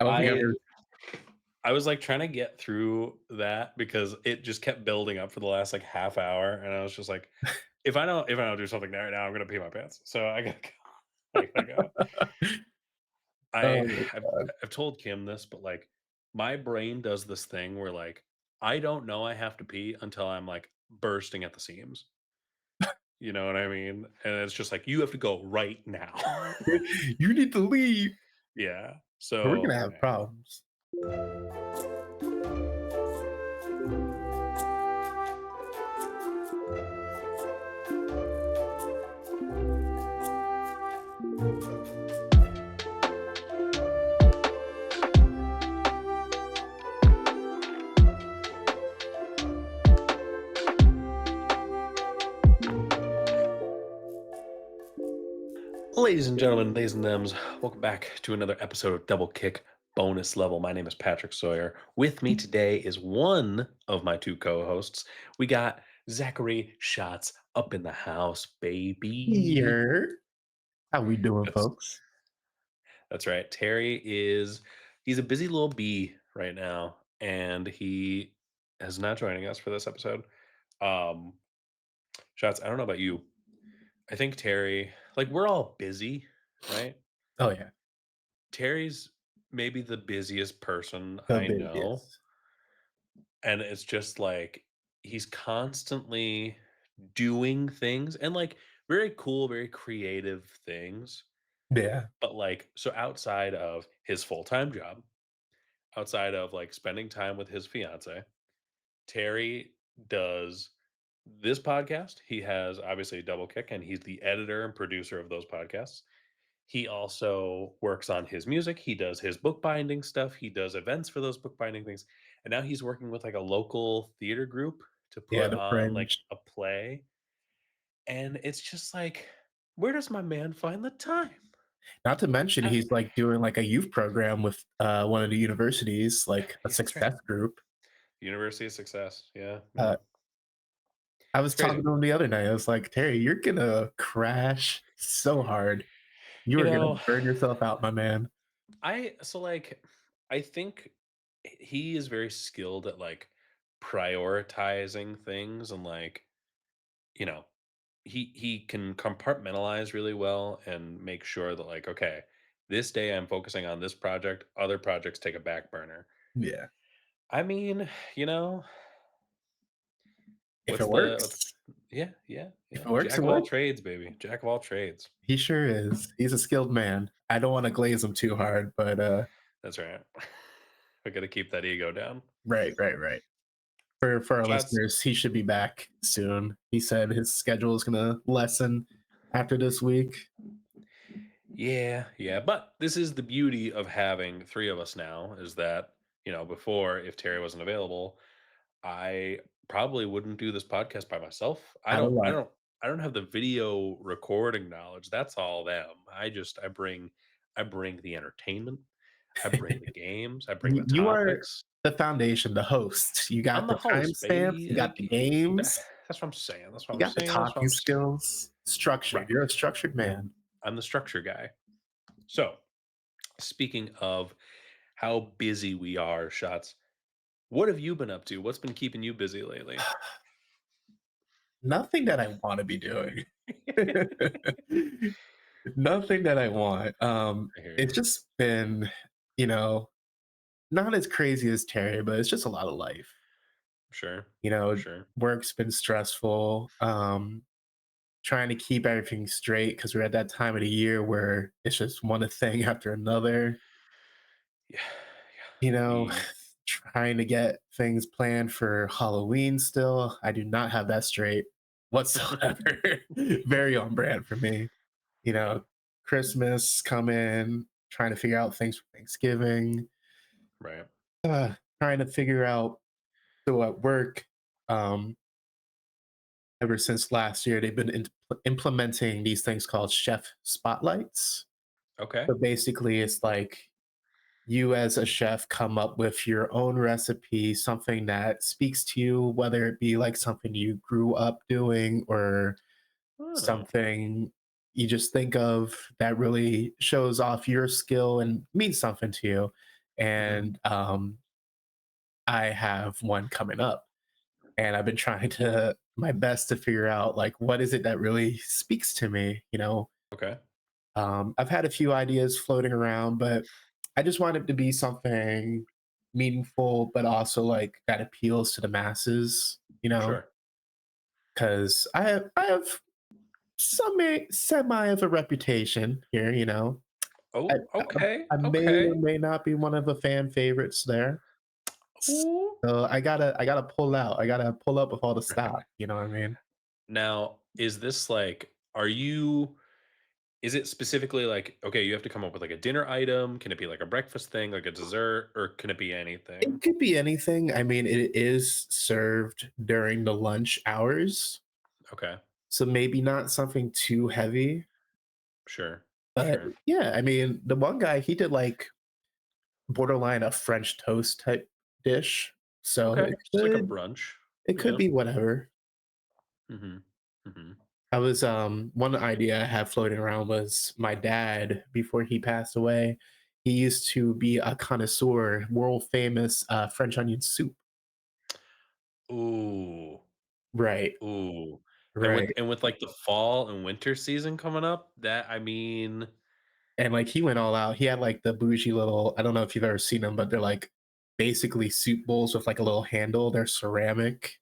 I don't think I've I ever. I was like trying to get through that because it just kept building up for the last like half hour, and I was just like, if I don't do something right now, I'm gonna pee my pants. So I gotta go. I gotta go. I Oh, I've, I've told Kim this, but like my brain does this thing where like I don't know I have to pee until I'm like bursting at the seams. You know what I mean? And it's just like you have to go right now. you need to leave, Yeah. or we're gonna So have problems. ladies and gentlemen, ladies and thems, welcome back to another episode of Double Kick Bonus Level. My name is Patrick Sawyer. With me today is one of my two co-hosts. We got Zachary Shotz up in the house, baby. Here, how we doing, That's folks? that's right. He's a busy little bee right now, and he is not joining us for this episode. Um, Shots, I don't know about you. I think Terry, like we're all busy, right? Oh yeah, Terry's maybe the busiest person the I know. busiest. And it's just like he's constantly doing things and like very cool, very creative things. Yeah, But like, so outside of his full time job, outside of like spending time with his fiance, Terry does this podcast. He has obviously a double kick, and he's the editor and producer of those podcasts. He also works on his music. He does his bookbinding stuff. He does events for those bookbinding things. And now he's working with like a local theater group to yeah, put the on like fringe. a play. And it's just like, where does my man find the time? Not to mention, Uh, he's like doing like a youth program with one of the universities, like a yeah, that's right. success group. University of Success. Yeah, Uh, yeah. I It's was crazy. talking to him the other night. I was like, Terry, you're gonna crash so hard. You You are gonna know, burn yourself out, my man. I think he is very skilled at like prioritizing things and like, you know, he can compartmentalize really well and make sure that like, okay, this day I'm focusing on this project, other projects take a back burner. Yeah, I mean, you know, if what's it the works, yeah, yeah, if yeah. it works, Jack it of all works. trades, baby. Jack of all trades. He sure is. He's a skilled man. I don't want to glaze him too hard, but That's right. I gotta keep that ego down. right, right, right. For our Shots. listeners, he should be back soon. He said his schedule is gonna lessen after this week. Yeah, yeah. But this is the beauty of having three of us now is that, before if Terry wasn't available, I probably wouldn't do this podcast by myself. I Out of don't I luck. don't I don't have the video recording knowledge. That's all them. I bring the entertainment. I bring the games. I bring the You are topics. the foundation, the host. You got I'm the the host, timestamps, baby. you got the Like, games, that's what I'm saying. That's what you I'm got the saying. That's what talking I'm saying. skills. Structured. Right. You're a structured man. I'm the structure guy. So, speaking of how busy we are, Shots, what have you been up to? What's been keeping you busy lately? Nothing that I want to be doing. Nothing that I want. I hear It's you. just been, you know, not as crazy as Terry, but it's just a lot of life. Sure. You know, Sure. work's been stressful. Trying to keep everything straight because we're at that time of the year where it's just one thing after another. Yeah. You Yeah. know, trying to get things planned for Halloween still. I do not have that straight whatsoever. Very on brand for me. You know, Christmas coming, trying to figure out things for Thanksgiving, Right. trying to figure out so at work, um, ever since last year, they've been implementing these things called chef spotlights. Okay. So basically, it's like you as a chef come up with your own recipe, something that speaks to you, whether it be like something you grew up doing or Oh, something you just think of that really shows off your skill and means something to you. Mhm. and I have one coming up, and I've been trying to my best to figure out like what is it that really speaks to me. Okay. I've had a few ideas floating around, but I just want it to be something meaningful, but also like that appeals to the masses. Sure. Because I have semi of a reputation here. I, Oh, I okay. I may or Okay. may not be one of the fan favorites there. Ooh. So I gotta pull out. I gotta pull up with all the stop. You know what I mean? Now, is this like, are you, is it specifically like, okay, you have to come up with like a dinner item? Can it be like a breakfast thing, like a dessert, or can it be anything? It could be anything. I mean, it is served during the lunch hours, Okay. so maybe not something too heavy. Sure. But Sure. yeah, I mean, the one guy he did like borderline a French toast type dish, so Okay. it Just like a could brunch. it could Yeah. be whatever. Mhm. Mhm. I was one idea I had floating around was my dad before he passed away. He used to be a connoisseur, world famous French onion soup. Ooh. Right, Ooh. right. And with like the fall and winter season coming up, that I mean, And like he went all out. He had like the bougie little, I don't know if you've ever seen them, but they're like basically soup bowls with like a little handle. They're ceramic.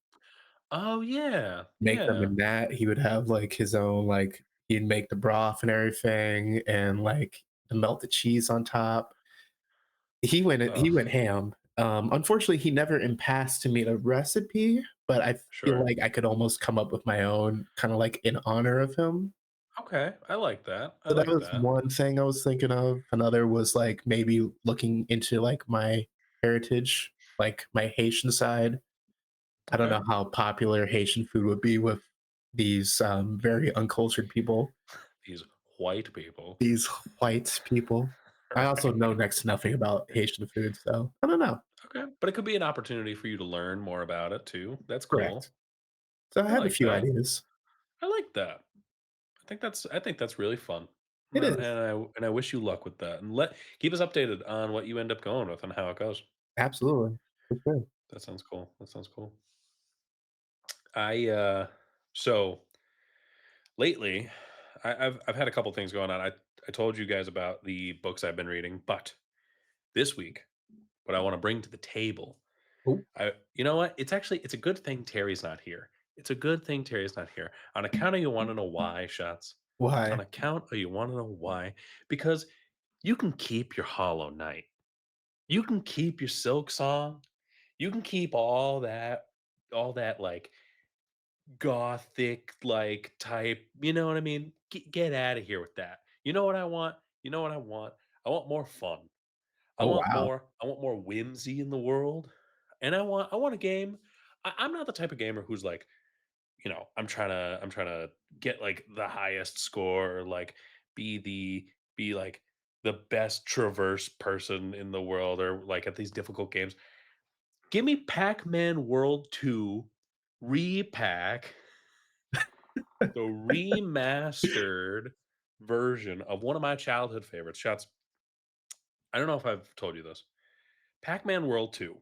oh yeah. Make them Yeah. in that. He would have like his own like he'd make the broth and everything and like the melted cheese on top. He Ugh. went ham. Unfortunately, he never passed to me the recipe, but I feel Sure. like I could almost come up with my own, kind of like in honor of him. Okay. I like that. I So that like was that. one thing I was thinking of. Another was like maybe looking into like my heritage, like my Haitian side. I don't Okay. know how popular Haitian food would be with these very uncultured people, These white people. these white people. I also Right. know next to nothing about Haitian food, so I don't know. Okay. But it could be an opportunity for you to learn more about it too. That's Correct. cool. So I I have a like few that. ideas. I like that. I think that's really fun. It is. And I wish you luck with that. And let keep us updated on what you end up going with and how it goes. Absolutely. For sure. That sounds cool. That sounds cool. I so lately I've had a couple things going on. I told you guys about the books I've been reading, but this week, what I want to bring to the table, Oh, I you know what? It's a good thing Terry's not here. It's a good thing Terry's not here. On account of you want to know why, shots. On why? account of you want to know why, because you can keep your Hollow Knight. You can keep your Silk Song. You can keep all that like gothic like type, you know what I mean? Get out of here with that. You know what I want? You know what I want? I want more fun. Oh, wow. I want more whimsy in the world. And I want a game. I'm not the type of gamer who's like, I'm trying to get like the highest score or like be like the best traverse person in the world or like at these difficult games. Give me Pac-Man World 2 repack, the remastered version of one of my childhood favorites. Shots. I don't know if I've told you this. Pac-Man World 2.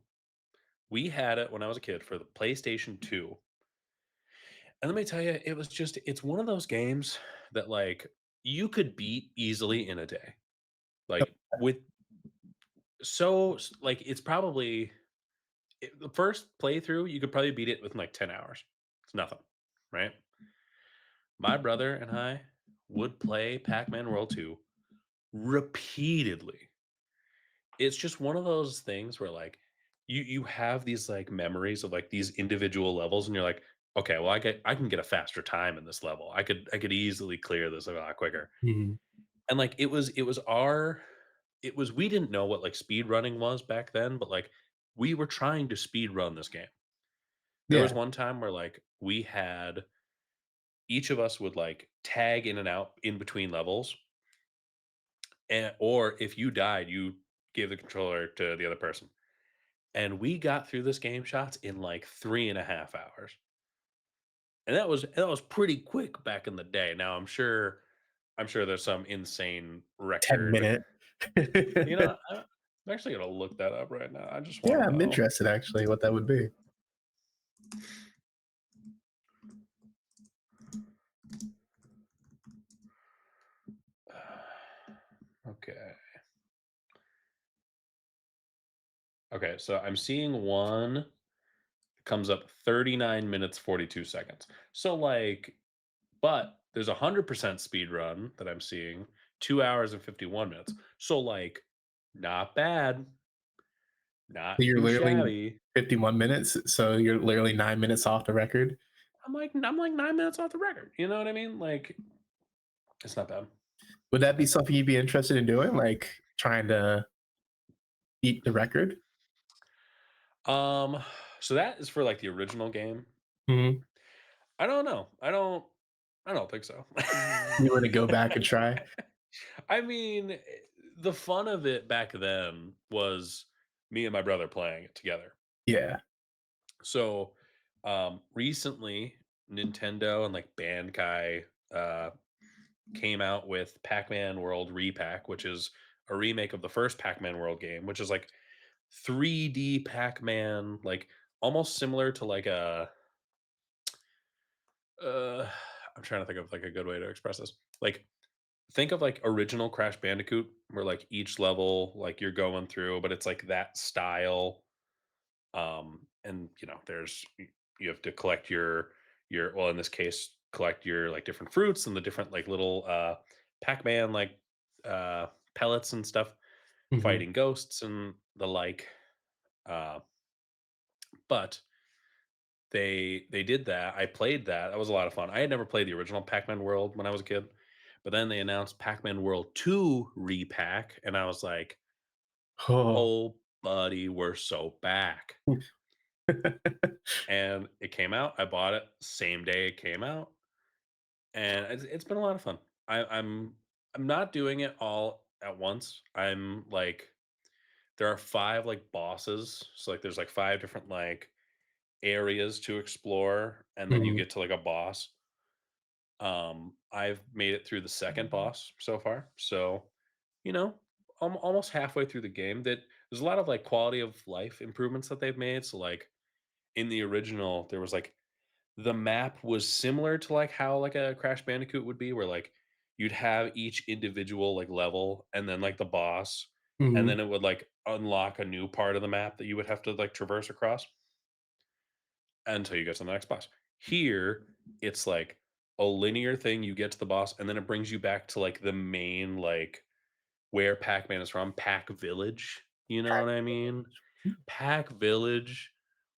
We had it when I was a kid for the PlayStation 2. And let me tell you, it's one of those games that like you could beat easily in a day. Like with like it's probably the first playthrough, you could probably beat it within like 10 hours. It's nothing, right? My brother and I would play Pac-Man World 2 repeatedly. It's just one of those things where like you have these like memories of like these individual levels and you're like, okay, well I can get a faster time in this level. I could easily clear this a lot quicker. Mhm. And like it was we didn't know what like speed running was back then, but like we were trying to speed run this game. There was Yeah. one time where like we had each of us would like tag in and out in between levels. And or if you died, you gave the controller to the other person. And we got through this game shots in like 3.5 hours. And that was pretty quick back in the day. Now I'm sure there's some insane 10 record. minute. You know, I'm actually gonna look that up right now. I just want Yeah, to I'm know. interested actually what that would be. Okay. Okay, so I'm seeing one comes up 39 minutes 42 seconds. So like, but there's 100% speed run that I'm seeing, 2 hours and 51 minutes. So like, not bad, So not you're too literally shabby. 51 minutes, so you're literally 9 minutes off the record. I'm like 9 minutes off the record. You know what I mean? Like, it's not bad. Would that be something you'd be interested in doing, like trying to beat the record? Um, so that is for like the original game. Mhm. I don't know. I don't think so. You want to go back and try? I mean, the fun of it back then was me and my brother playing it together. Yeah. So, recently, Nintendo and like Bandai uh, came out with Pac-Man World Repack, which is a remake of the first Pac-Man World game, which is like 3D Pac-Man, like almost similar to like a uh I'm trying to think of like a good way to express this. Like think of like original Crash Bandicoot where like each level like you're going through, but it's like that style. And there's you have to collect your well in this case collect your like different fruits and the different like little Pac-Man like uh pellets and stuff, Mhm. fighting ghosts and the like. Uh but they did that. I played that. That was a lot of fun. I had never played the original Pac-Man World when I was a kid, but then they announced Pac-Man World 2 repack, and I was like, Oh. "Oh, buddy, we're so back." And it came out. I bought it same day it came out, and it's been a lot of fun. I'm not doing it all at once. I'm like there are 5 like bosses. So like there's like 5 different like areas to explore, and then you Mhm. get to like a boss. I've made it through the second boss so far. So, you know, almost halfway through the game that there's a lot of like quality of life improvements that they've made. So like in the original, there was like the map was similar to like how like a Crash Bandicoot would be, where like you'd have each individual like level and then like the boss, and Mhm. then it would like unlock a new part of the map that you would have to like traverse across until you get to the next boss. Here, it's like a linear thing. You get to the boss, and then it brings you back to like the main, like where Pac-Man is from, Pac Village. You know Pack. what I mean? Pac Village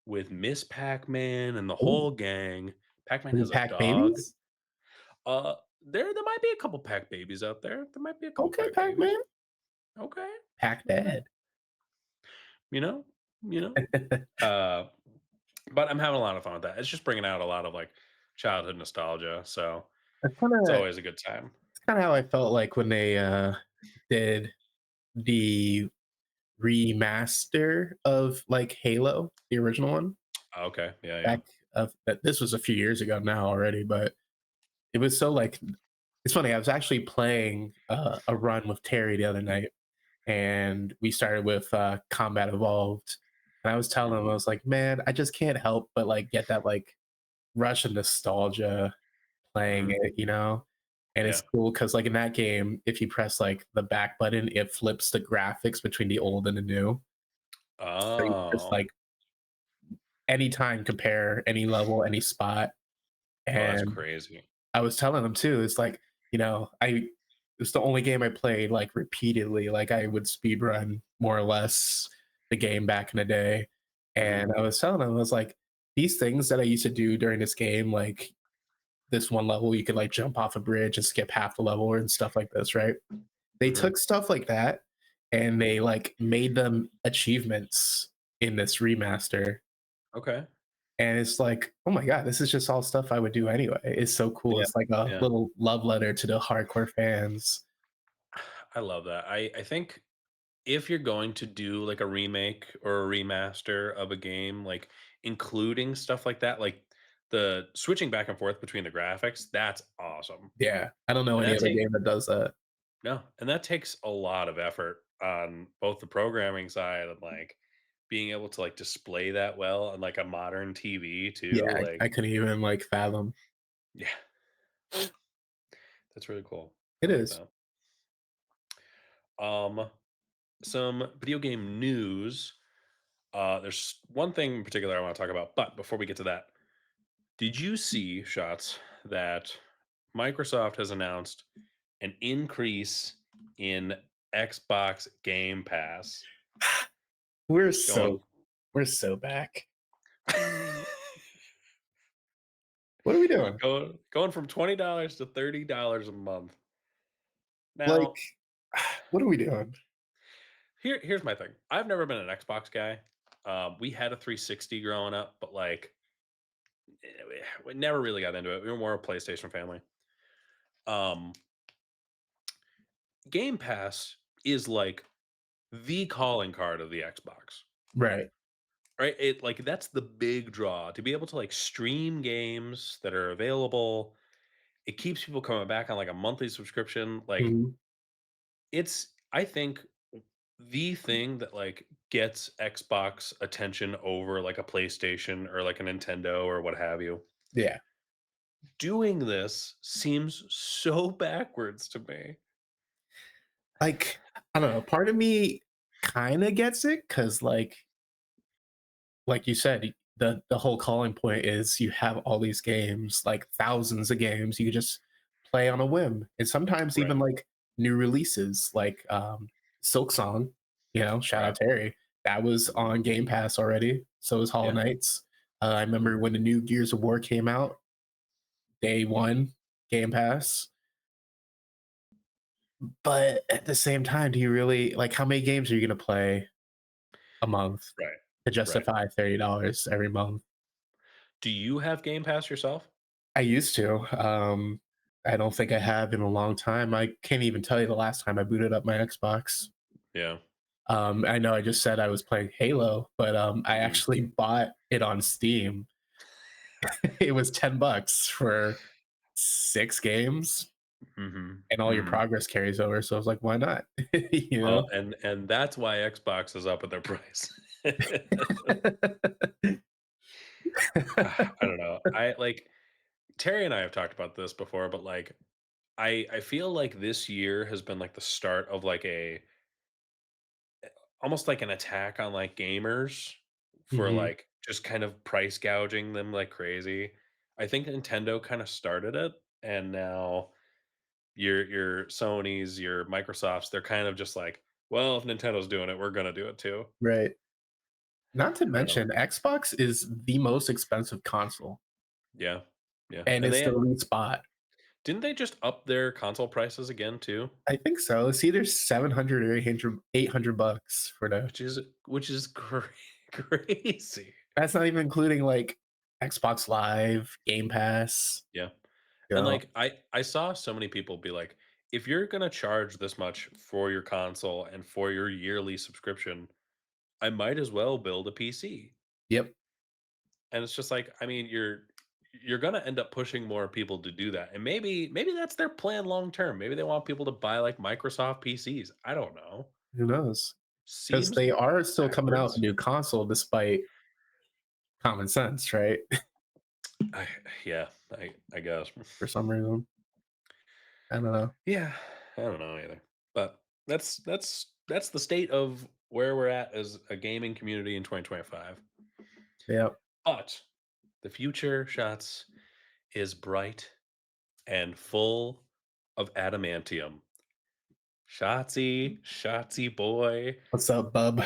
with Miss Pac-Man and the Ooh, whole gang. Pac-Man is it has a pack dog. babies? Uh, there might be a couple Pac babies out there. There might be a couple Okay, Pac babies. Pac-Man. Okay, Pack okay. dad. You know, you know. Uh, but I'm having a lot of fun with that. It's just bringing out a lot of like childhood nostalgia. So That's it's kinda always a good time. how I felt like when they, did the remaster of, like, Halo, the original one, Okay. Yeah. Yeah. back of that this was a few years ago now already, but it was so, like it's funny, I was actually playing, a run with Terry the other night, and we started with, Combat Evolved, and I was telling him, I Mhm. was like, "Man, I just can't help but, like, get that, like, rush of nostalgia playing Mhm. it, you know?" And it's Yeah. cool because, like, in that game, if you press, like, the back button, it flips the graphics between the old and the new. So you just, Oh. like, anytime compare any level, any spot, Oh, that's and crazy. I was telling them too, it's like, it's the only game I played, like, repeatedly, like, I would speed run more or less the game back in the day, Mhm. and I was telling them, I was like, "These things that I used to do during this game, like, this one level, you could, like, jump off a bridge and skip half the level and stuff like this, right?" They Mhm. took stuff like that, and they, like, made them achievements in this remaster, Okay. and it's like, "Oh my god, this is just all stuff I would do anyway." It's so cool. Yeah. It's like a Yeah. little love letter to the hardcore fans. I love that. I think if you're going to do like a remake or a remaster of a game, like including stuff like that, like the switching back and forth between the graphics, that's awesome. Yeah, I don't know And any that other take game that does that. no, and that takes a lot of effort on both the programming side and like being able to like display that well on like a modern TV Yeah, too. I Like, couldn't even like fathom. yeah, that's really cool. I It like is. that. Um, some video game news. There's one thing in particular I want to talk about, but before we get to that, did you see shots that Microsoft has announced an increase in Xbox Game Pass We're going so we're so back. What are we doing? going from $20 to $30 a month. Like, Now, what are we doing? here's my thing. I've never been an Xbox guy. We had a 360 growing up, but like we never really got into it. We were more a PlayStation family. Um, Game Pass is like the calling card of the Xbox, Right. right? It like that's the big draw to be able to like stream games that are available. It keeps people coming back on like a monthly subscription. Like Mhm. it's, I think, the thing that like gets Xbox attention over like a PlayStation or like a Nintendo or what have you. Yeah. Doing this seems so backwards to me. Like, I don't know, part of me kinda gets it because like you said, the whole calling point is you have all these games, like thousands of games you could just play on a whim. And sometimes Right. even like new releases like Silk Song, shout Right. out Terry. That was on Game Pass already. So was Hollow Yeah. Knights. I remember Mhm. when the new Gears of War came out, day one, Game Pass. But at the same time, do you really like how many games are you gonna play a month Right. to Right. justify $30 every month? Do you have Game Pass yourself? I used to. I don't think I have in a long time. I can't even tell you the last time I booted up my Xbox. Yeah. I know I just said I was playing Halo, but I Mhm. actually bought it on Steam. It was $10 for 6 games, Mhm. and all your Mhm. progress carries over. So I was like, why not? you Well, know? and that's why Xbox is up at their price. I don't know. I like Terry and I have talked about this before, but like I feel like this year has been like the start of like a almost like an attack on like gamers for Mhm. like just kind of price gouging them like crazy. I think Nintendo kind of started it, and now your Sony's, your Microsofts, they're kind of just like, well, if Nintendo's doing it, we're gonna do it too. Right. Not to I don't know. mention, Xbox is the most expensive console, Yeah. Yeah. and And it's they the had, lead spot. didn't they just up their console prices again too? I think so. It's either 700 or 800 bucks for the. Which is crazy. That's not even including like Xbox Live, Game Pass. Yeah. You And know? like I saw so many people be like, if you're gonna charge this much for your console and for your yearly subscription, I might as well build a PC. Yep. And it's just like, I mean, you're gonna end up pushing more people to do that. And maybe that's their plan long term. Maybe they want people to buy like Microsoft PCs. I don't know. Who knows? Because Seems they are still coming out a backwards. new console despite common sense, right? I, yeah, I guess. For some reason. I don't know. Yeah, I don't know either. But that's the state of where we're at as a gaming community in 2025. Yep. But the future shots is bright and full of adamantium. Shotsy boy. What's up, bub?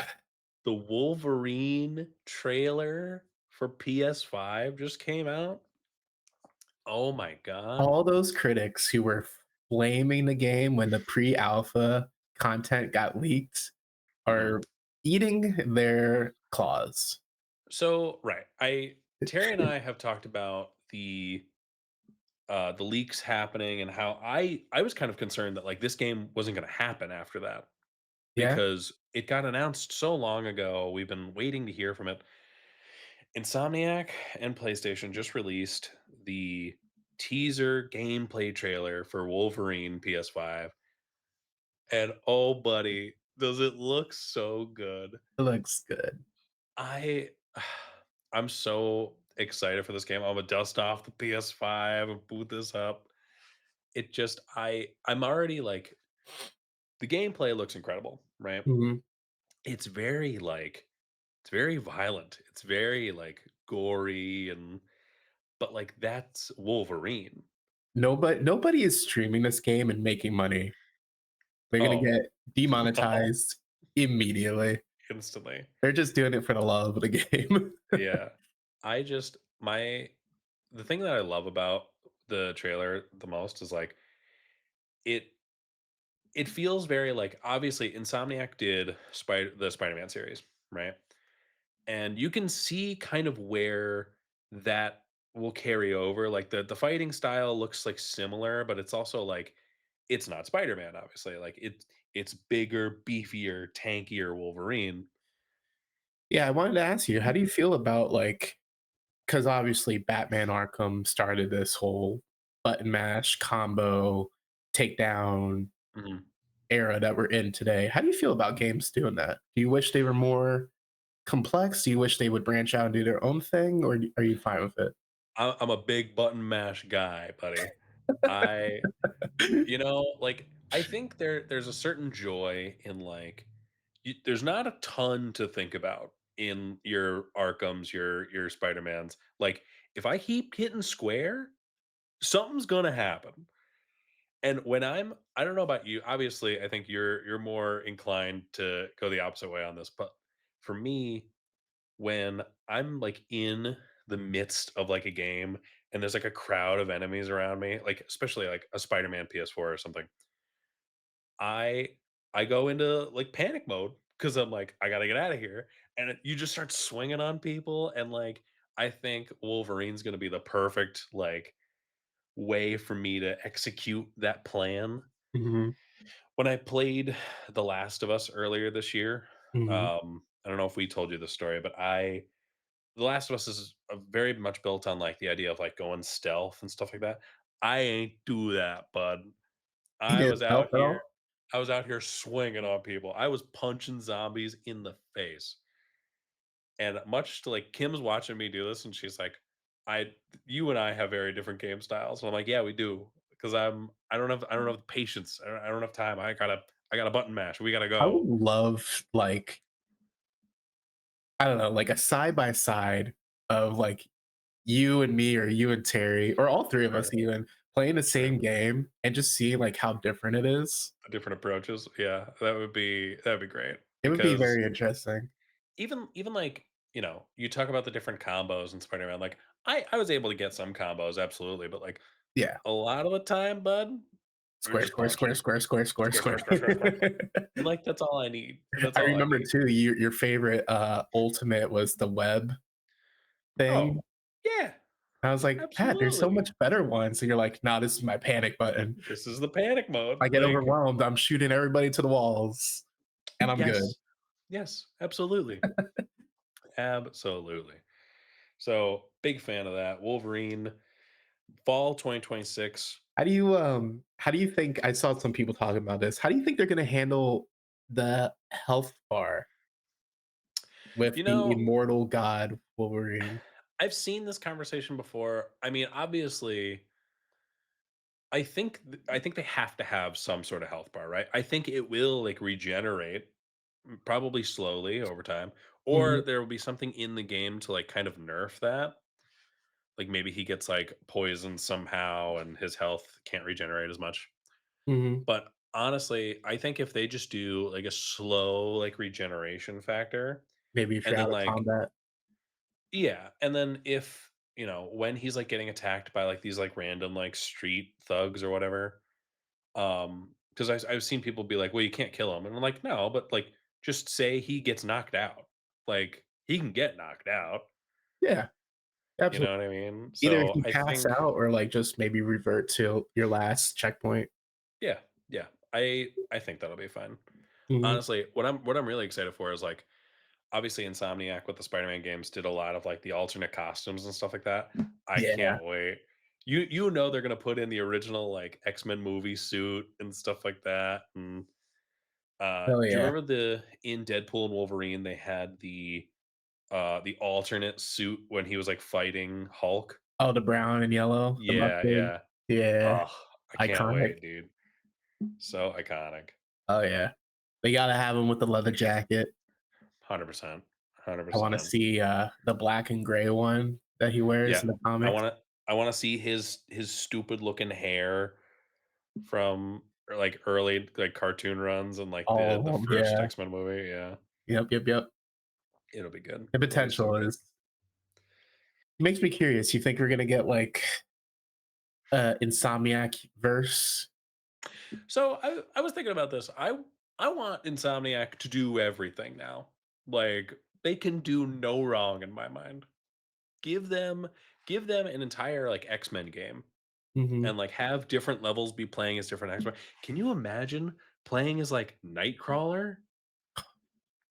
The Wolverine trailer for PS5 just came out. Oh my god. All those critics who were flaming the game when the pre-alpha content got leaked Mhm. are eating their claws. So, right. I Terry and I have talked about the leaks happening and how I was kind of concerned that like this game wasn't going to happen after that Yeah. because it got announced so long ago. We've been waiting to hear from it. Insomniac and PlayStation just released the teaser gameplay trailer for Wolverine PS5, and oh buddy, Does it look so good? It looks good. I I'm so excited for this game. I'm gonna dust off the PS5 and boot this up. It just I'm already like the gameplay looks incredible, right? Mhm. It's very like it's very violent. It's very like gory and but like that's Wolverine. Nobody is streaming this game and making money. They're gonna Oh, get no, demonetized immediately. instantly. They're just doing it for the love of the game. Yeah. I just my the thing that I love about the trailer the most is like it it feels very like obviously Insomniac did the Spider-Man series, right? And you can see kind of where that will carry over. Like the fighting style looks like similar, but it's also like it's not Spider-Man, obviously. Like it's bigger, beefier, tankier Wolverine. Yeah, I wanted to ask you, how do you feel about like because obviously Batman Arkham started this whole button mash combo takedown Mhm. era that we're in today. How do you feel about games doing that? Do you wish they were more complex? Do you wish they would branch out and do their own thing, or are you fine with it? I'm a big button mash guy, buddy. I like I think there's a certain joy in like there's not a ton to think about in your Arkhams, your Spider-Mans. Like if I keep hitting square, something's gonna happen. And when I don't know about you, obviously I think you're more inclined to go the opposite way on this, but for me, when I'm like in the midst of like a game and there's like a crowd of enemies around me, like especially like a Spider-Man PS4 or something, I I go into like panic mode because I'm like, I gotta get out of here. And you just start swinging on people. And like, I think Wolverine's gonna be the perfect like way for me to execute that plan. Mhm, When I played The Last of Us earlier this year, mhm. I don't know if we told you the story, but The Last of Us is very much built on like the idea of like going stealth and stuff like that. I ain't do that, bud. You I didn't was out help at here all? I was out here swinging on people. I was punching zombies in the face. And much to like Kim's watching me do this and she's like, "I you and I have very different game styles." And I'm like, "Yeah, we do." Because I don't have the patience. I don't have time. I got a button mash. We gotta I would go. love, like, I don't know, like a side by side of like you and me or you and Terry or all 3 of us Sure. even playing the Sure. same game and just seeing like how different it is. The different approaches. Yeah, that'd be great. It would be Because very interesting. even like, you talk about the different combos in Spider-Man. Like I was able to get some combos, absolutely, but like Yeah. a lot of the time, bud, we're Square, just square, square, punching. square, square, square, Square, square, square. square, square, square. And like that's all I need. That's I all I remember need. too, your favorite, ultimate was the web Oh, thing. yeah, I was like, "Pat, there's so absolutely. much better ones." And you're like, "Nah, this is my panic button. This is the panic mode. I get Like, overwhelmed, I'm shooting everybody to the walls, and I'm good." yes. Yes, absolutely. Absolutely. So big fan of that. Wolverine, fall 2026. How do you think I saw some people talking about this. How do you think they're gonna handle the health bar with You the know, immortal god Wolverine? I've seen this conversation before. I mean, obviously, I think they have to have some sort of health bar, right? I think it will like regenerate probably slowly over time, or Mhm, there will be something in the game to like kind of nerf that. Like maybe he gets like poisoned somehow and his health can't regenerate as much. mhm. But honestly, I think if they just do like a slow like regeneration factor Maybe if and you're then out of like combat. yeah, and then if when he's like getting attacked by like these like random like street thugs or whatever, because I've seen people be like, well, you can't kill him, and I'm like, no, but like just say he gets knocked out, like he can get knocked out, Yeah, you absolutely. know what I mean? Either if So you I pass think out or, like, just maybe revert to your last checkpoint. yeah, yeah, I think that'll be fine. Mhm. Honestly, what I'm really excited for is like obviously Insomniac with the Spider-Man games did a lot of like the alternate costumes and stuff like that. I Yeah. can't wait. They're gonna put in the original like X-Men movie suit and stuff like that. And Oh Do you yeah. remember in Deadpool and Wolverine they had the alternate suit when he was like fighting Hulk? Oh, the brown and yellow, the Yeah, mustard. yeah. Yeah, Oh, I can't iconic. wait, dude. So iconic. Oh yeah, they gotta have him with the leather jacket. 100%. I want to 100%. see the black and gray one that he wears Yeah. in the I comics. wanna I wanna see his stupid looking hair from like early like cartoon runs and like the All of them, first yeah. X-Men movie. Yeah. Yep, yep, yep. It'll be good. The It'll be so potential good. is makes me curious. You think we're gonna get like Insomniac verse? So I was thinking about this. I want Insomniac to do everything now. Like they can do no wrong in my mind. Give them give them an entire like X-Men game Hmm. and like have different levels be playing as different X-Men. Can you imagine playing as like Nightcrawler?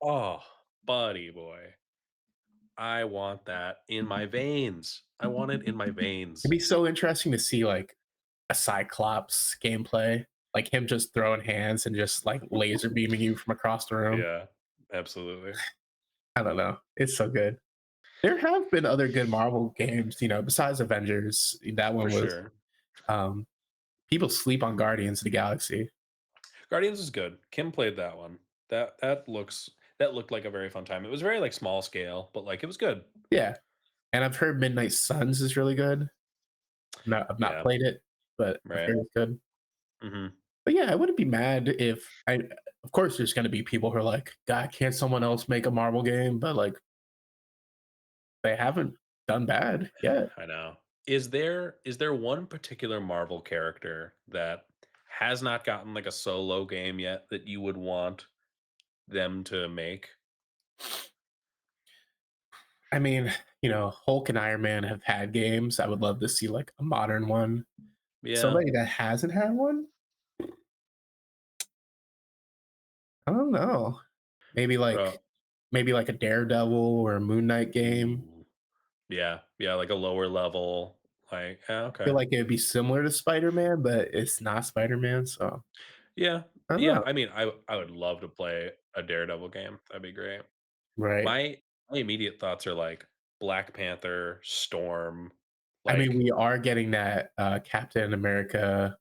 Oh, buddy boy. I want that in my veins. I want it in my It'd veins. be so interesting to see like a Cyclops gameplay, like him just throwing hands and just like laser beaming you from across the room. Yeah, absolutely. I don't know. It's so good. There have been other good Marvel games, besides Avengers. That For one was sure. um people sleep on Guardians of the Galaxy. Guardians is good. Kim played that one. That looked like a very fun time. It was very like small scale, but like it was good. Yeah. And I've heard Midnight Suns is really good. I've not Yeah, played it, but I've right. heard it's good. Mhm. But yeah, I wouldn't be mad if I of course there's gonna be people who are like, God, can't someone else make a Marvel game? But like they haven't done bad yet. I know. Is there one particular Marvel character that has not gotten like a solo game yet that you would want them to make? I mean, Hulk and Iron Man have had games. I would love to see like a modern one. Yeah, Somebody that hasn't had one, I don't know. Maybe bro. like maybe like a Daredevil or a Moon Knight game. Ooh. Yeah, yeah, like a lower level. Like, yeah, I okay. feel like it'd be similar to Spider-Man, but it's not Spider-Man, so Yeah, I don't yeah. know. I mean, I would love to play a Daredevil game. That'd be great. Right. My immediate thoughts are like Black Panther, Storm, I mean, like we are getting that Captain America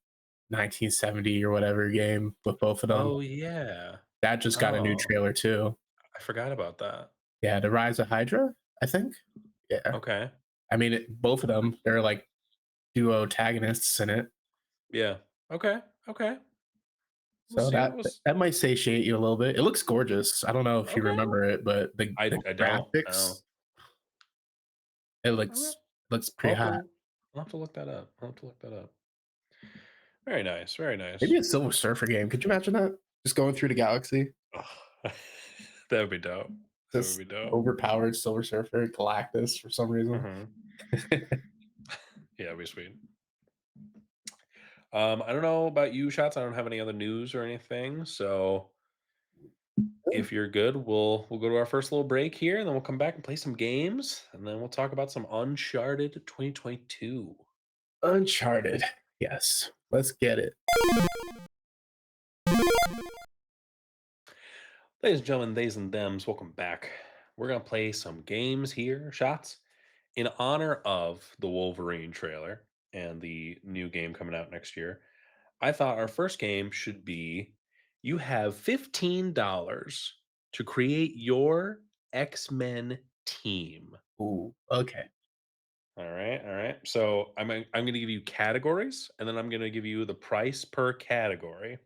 1970 or whatever game with both of them. oh yeah. That just got a new Oh, trailer too. I forgot about that. Yeah, The Rise of Hydra, I think. Yeah. Okay. I mean, both of them, they're like duo antagonists in it. Yeah. Okay. Okay. We'll So see. that that might satiate you a little bit. It looks gorgeous. I don't know if you Okay. remember it, but the I don't. Oh. graphics, it Okay. looks I'll pretty have hot. to I'll have to look that up. I'll have to look that up. Very nice. Very Maybe nice. a Silver Surfer game. Could you imagine that? Just going through the galaxy, Oh, that would be dope. That would this be dope. overpowered Silver Surfer, Galactus for some reason. Mhm. Yeah, it'd be sweet. I don't know about you, Shots. I don't have any other news or anything. So if you're good, we'll go to our first little break here, and then we'll come back and play some games, and then we'll talk about some Uncharted 2022. Uncharted. Yes. Let's get it. Ladies and gentlemen, theys and thems, welcome back. We're gonna play some games here, Shots, in honor of the Wolverine trailer and the new game coming out next year. I thought our first game should be you have $15 to create your X-Men team. Ooh, okay. All right, all right. So I'm going to give you categories, and then I'm going to give you the price per category.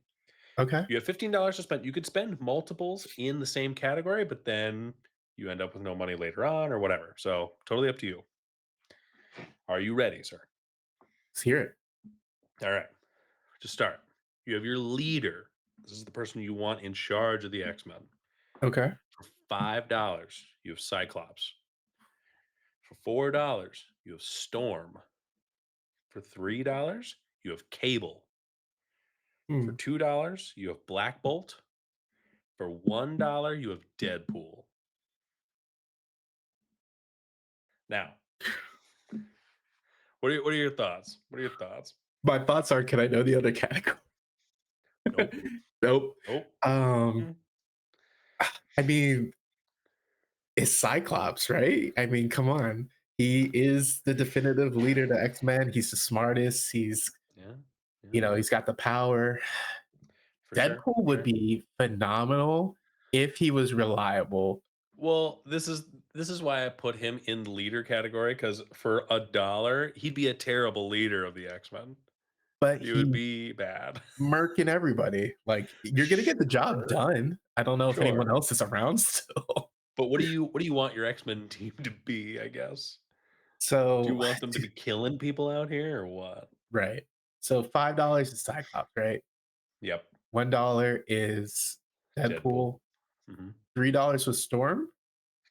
Okay. You have $15 to spend. You could spend multiples in the same category, but then you end up with no money later on or whatever. So totally up to you. Are you ready, sir? Let's hear it. All right. To start, you have your leader. This is the person you want in charge of the X-Men. Okay. For $5, you have Cyclops. For $4, you have Storm. For $3, you have Cable. For Hmm. $2, you have Black Bolt. For $1, you have Deadpool. Now, what are your thoughts? What are your thoughts? My thoughts are, can I know the other category? Nope. Nope. Oh, Um, mm, I mean, it's Cyclops, right? I mean, come on. He is the definitive leader to X-Men. He's the smartest. He's, yeah, yeah, you know, he's got the power. for sure, Deadpool for would sure. be phenomenal if he was reliable, Well, this is why I put him in the leader category because for a dollar, he'd be a terrible leader of the X Men. but He would he be bad. murking everybody. Like, you're gonna get the job Sure, done. I don't know if anyone sure. else is around still. But what do you want your X Men team to be? I guess. Do you So, want them to be killing people out here or what? right. So $5 is Cyclops, right? Yep. $1 is Deadpool. Deadpool. Hmm. $3 was Storm.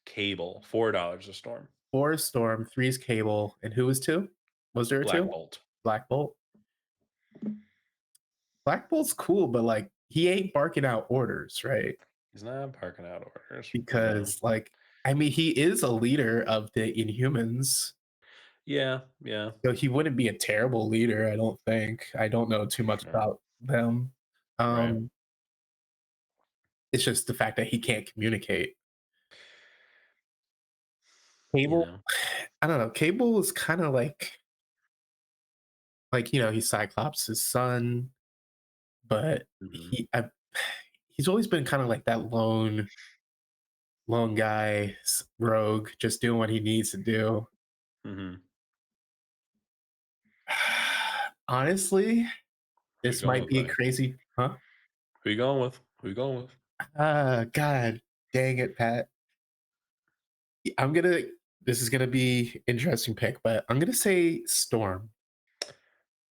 Cable. $4 a storm. 4 is Storm. 3 is Cable. And who was 2? Was there a Black 2? Bolt. Black Bolt. Black Bolt's cool, but like he ain't barking out orders, right? He's not parking out orders. No. Because like I mean, he is a leader of the Inhumans. Yeah. Yeah. So he wouldn't be a terrible leader, I don't think. I don't know too much Sure. about them. Right. Um, it's just the fact that he can't communicate. You Cable, know. I don't know. Cable is kind of like you know, he's Cyclops' son, but Hmm. he's always been kind of like that lone guy, rogue, just doing what he needs to do. Hmm. Honestly, Who you this going might with, be a buddy? crazy, huh? Who you going with? Who you going with? God dang it, Pat. I'm gonna. This is gonna be interesting pick, but I'm gonna say Storm.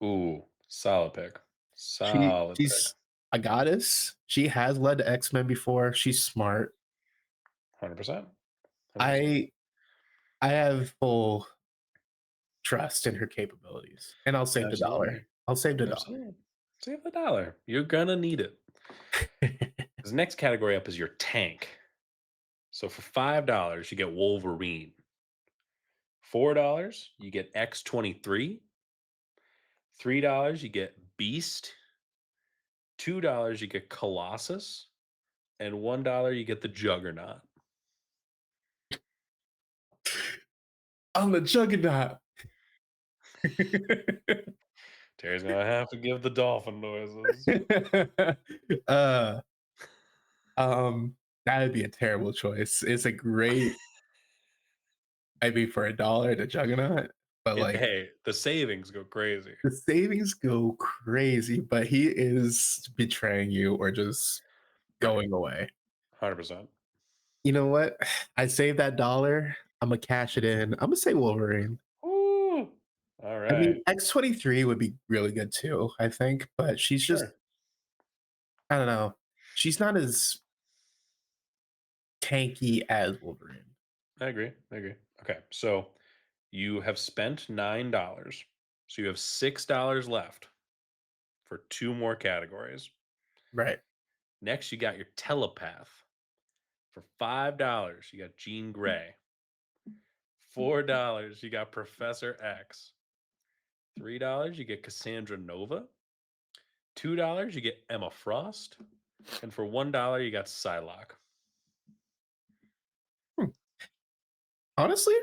Ooh, solid pick. She Solid pick. she's a goddess. She has led to X-Men before. She's smart. 100%. 100%. I I have full trust in her capabilities, and I'll save the dollar. Absolutely. I'll save the dollar. Absolutely. Save the dollar. You're gonna need it. The next category up is your tank. So for $5, you get Wolverine. $4, you get X-23. $3, you get Beast. $2, you get Colossus. And $1, you get the Juggernaut. I'm the Juggernaut. Terry's gonna have to give the dolphin noises. uh, that would be a terrible choice. It's a great, I mean, for a dollar, the Juggernaut, but like Hey, the savings go crazy. the savings go crazy, but he is betraying you or just Right. going away. 100%. You know what? I saved that dollar. I'm gonna cash it in. I'm gonna say Wolverine. Ooh. All I mean, right. X-23 would be really good too, I think, but she's just, Sure. I don't know. She's not as tanky as Wolverine. I agree. I agree. Okay. So you have spent $9. So you have $6 left for two more categories. Right. Next, you got your telepath. For $5, you got Jean Grey. $4, you got Professor X. $3, you get Cassandra Nova. $2, you get Emma Frost. And for $1, you got Psylocke. Hmm. Honestly,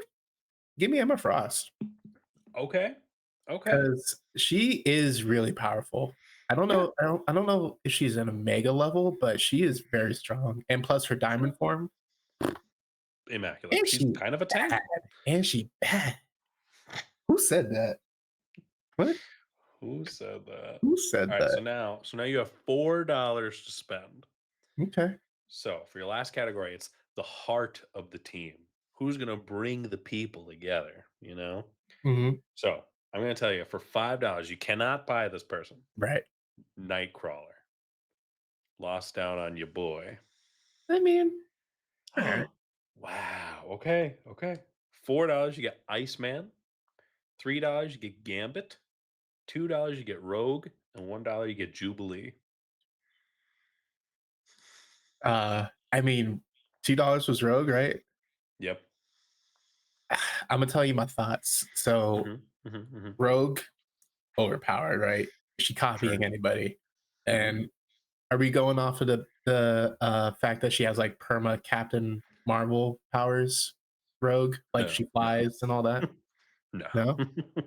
give me Emma Frost Okay. Okay. because she is really powerful. I don't Yeah. know. I don't know if she's in a mega level, but she is very strong. And plus her Sure. diamond form, Immaculate. and She's she kind of a bad. tank. And she bad. Who said that? What? Who said that? Who said All right, that? so now you have $4 to spend. Okay. So for your last category, it's the heart of the team. Who's gonna bring the people together? You know. Hmm. So I'm gonna tell you, for $5, you cannot buy this person. Right. Nightcrawler, lost down on your boy. I mean, all right. Wow. Okay. Okay. $4, you get Iceman. $3, you get Gambit. $2, you get Rogue, and $1, you get Jubilee. I mean, $2 was Rogue, right? Yep. I'm gonna tell you my thoughts. So Mhm. Mhm. Mhm. Rogue overpowered, right? She Sure. copying anybody. Mhm. And Are we going off of the fact that she has like perma Captain Marvel powers, Rogue, like No, she no, flies and all that? no. No,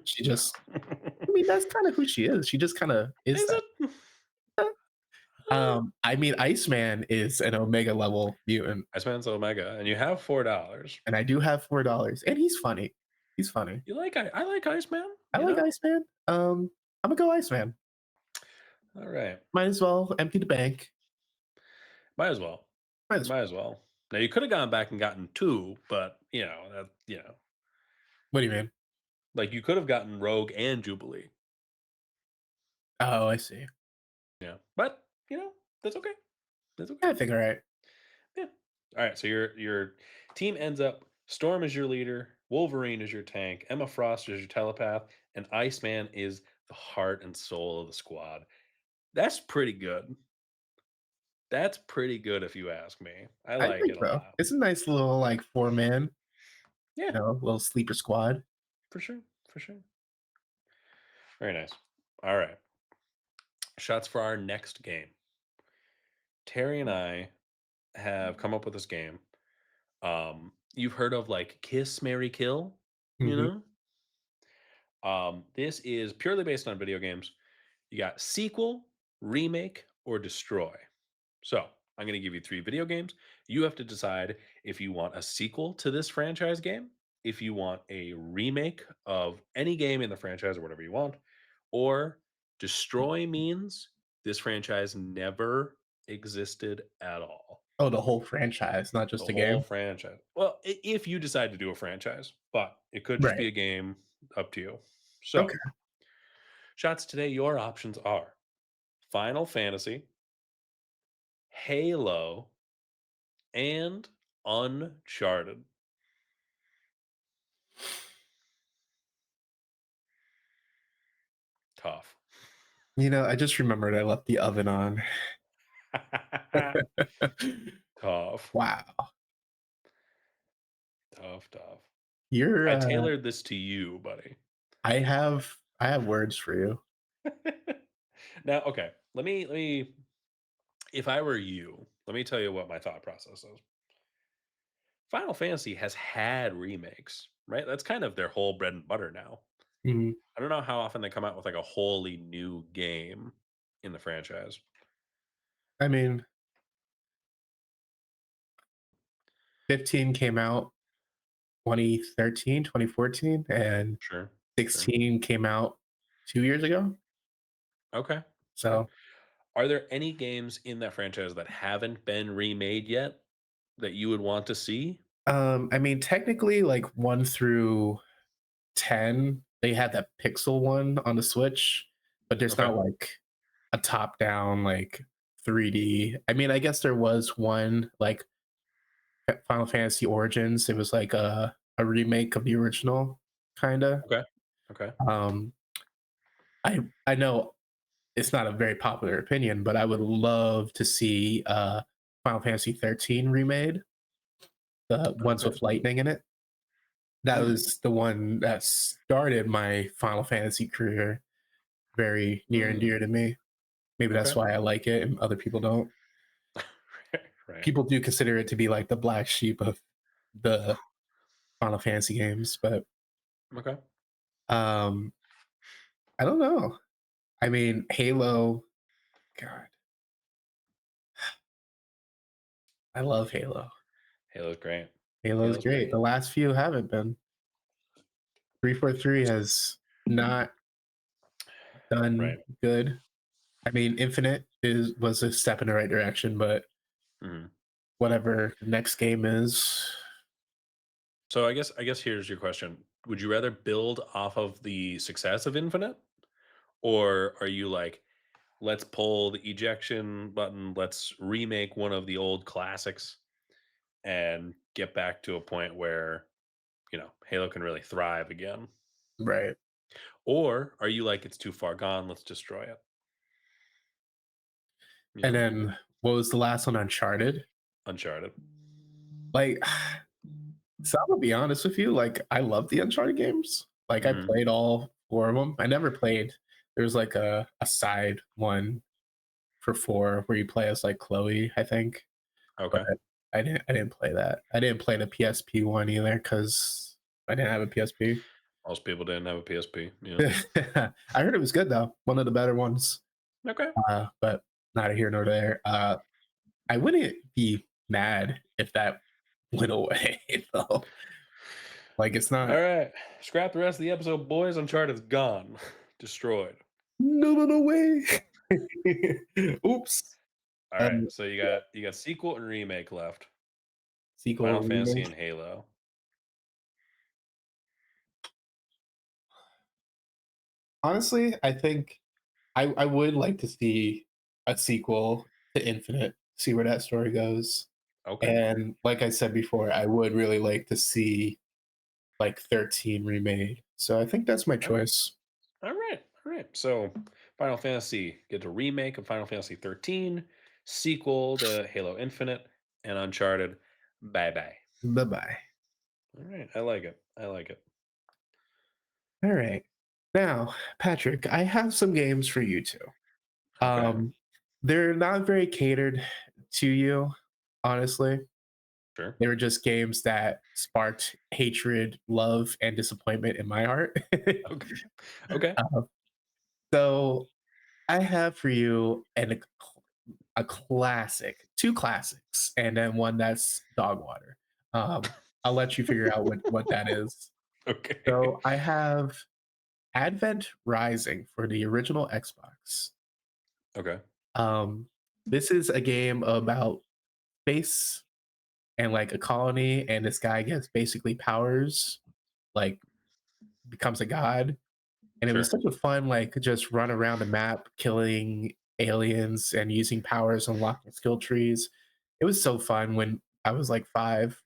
she just. I mean, that's kind of who she is. She just kind of is Is that. it? I mean, Iceman is an Omega level mutant, Iceman's Omega, and you have $4. and I do have $4, and he's funny. He's funny. You like I like Iceman, I you like know? Iceman. I'm gonna go Iceman. All right. Might as well empty the bank. Might as well. Might as Might well. as well. Now you could have gone back and gotten 2, but What do you mean? like you could have gotten Rogue and Jubilee. Oh, I see. Yeah. But, that's okay. That's okay. Yeah, I think all right. Yeah. All right. So your team ends up Storm is your leader, Wolverine is your tank, Emma Frost is your telepath, and Iceman is the heart and soul of the squad. That's pretty good. That's pretty good if you ask me. I I like think it a so. lot. It's a nice little like 4-man, Yeah, little sleeper squad. for sure. For sure. Very nice. All right. Shots for our next game. Terry and I have come up with this game. You've heard of like Kiss, Mary, Kill, you Hmm. know? This is purely based on video games. You got sequel, remake, or destroy. So I'm going to give you 3 video games. You have to decide if you want a sequel to this franchise game, if you want a remake of any game in the franchise or whatever you want, or destroy means this franchise never existed at all. Oh, the whole franchise, not The just a whole game. franchise. Well, if you decide to do a franchise, but it could just Right. be a game, up to you. So, Okay. shots today, your options are Final Fantasy, Halo, and Uncharted. Tough. I just remembered I left the oven on. Tough. Wow. Tough, tough. You're I tailored this to you, buddy. I have words for you. Now, okay. Let me if I were you, let me tell you what my thought process is. Final Fantasy has had remakes, right? That's kind of their whole bread and butter now. Mhm. I don't know how often they come out with like a wholly new game in the franchise. I mean, 15 came out 2013, 2014, and Sure. Sure. 16 came out 2 years ago. Okay. Okay. So, Are there any games in that franchise that haven't been remade yet that you would want to see? I mean, technically, like 1 through 10, they had that Pixel one on the Switch, but there's Okay. not like a top-down like 3D. I mean, I guess there was one like Final Fantasy Origins. It was like a remake of the original, kinda. Okay. Okay. Um, I know it's not a very popular opinion, but I would love to see Final Fantasy 13 remade, the ones Okay. with lightning in it. That Hmm. was the one that started my Final Fantasy career, very near and Mm. dear to me. Maybe that's Okay. why I like it and other people don't. Right. People do consider it to be like the black sheep of the Final Fantasy games, but Okay. um, I don't know. I mean, Halo, God, I love Halo. Halo's great. Halo's Halo's great. great. The last few haven't been. 343 has not done Right. good. I mean, Infinite is was a step in the right direction, but Mhm. whatever the next game is, So I guess here's your question. Would you rather build off of the success of Infinite? Or are you like, let's pull the ejection button, let's remake one of the old classics and get back to a point where, Halo can really thrive again? right? Or are you like, it's too far gone, let's destroy it? You And know? then what was the last one? Uncharted. Uncharted. Like, so I'm gonna be honest with you. Like, I love the Uncharted games. Like, I Mhm. played all 4 of them. I never played. There's like a side one for 4 where you play as like Chloe, I think. But Okay. I didn't play that. I didn't play the PSP one either because I didn't have a PSP. Most people didn't have a PSP. Yeah. I heard it was good though, one of the better ones. Okay. But neither here nor there. I wouldn't be mad if that went away though. Like it's All not. right. Scrap the rest of the episode, boys. Uncharted's gone. Destroyed. No, no, no way. Oops. All right. Um, So yeah, you got sequel and remake left. sequel Final Fantasy remake. and Halo. Honestly, I think I would like to see a sequel to Infinite, see where that story goes. Okay. And like I said before, I would really like to see like 13 remade. So I think that's my All right. choice. All right. All right. So Final Fantasy get a remake of Final Fantasy 13, sequel to Halo Infinite, and Uncharted. Bye bye. Bye bye. All right. I like it. I like it. All right. Now, Patrick, I have some games for you too. Okay. Um, they're not very catered to you, honestly. Sure. They were just games that sparked hatred, love, and disappointment in my heart. Okay. Okay. Uh, so I have for you a classic, two classics, and then one that's dog water. I'll let you figure out what that is. Okay. So I have Advent Rising for the original Xbox. Okay. Um, this is a game about space and like a colony, and this guy gets basically powers, like becomes a god. And it was Sure. such a fun, like just run around the map, killing aliens and using powers, unlocking skill trees. It was so fun when I was like 5.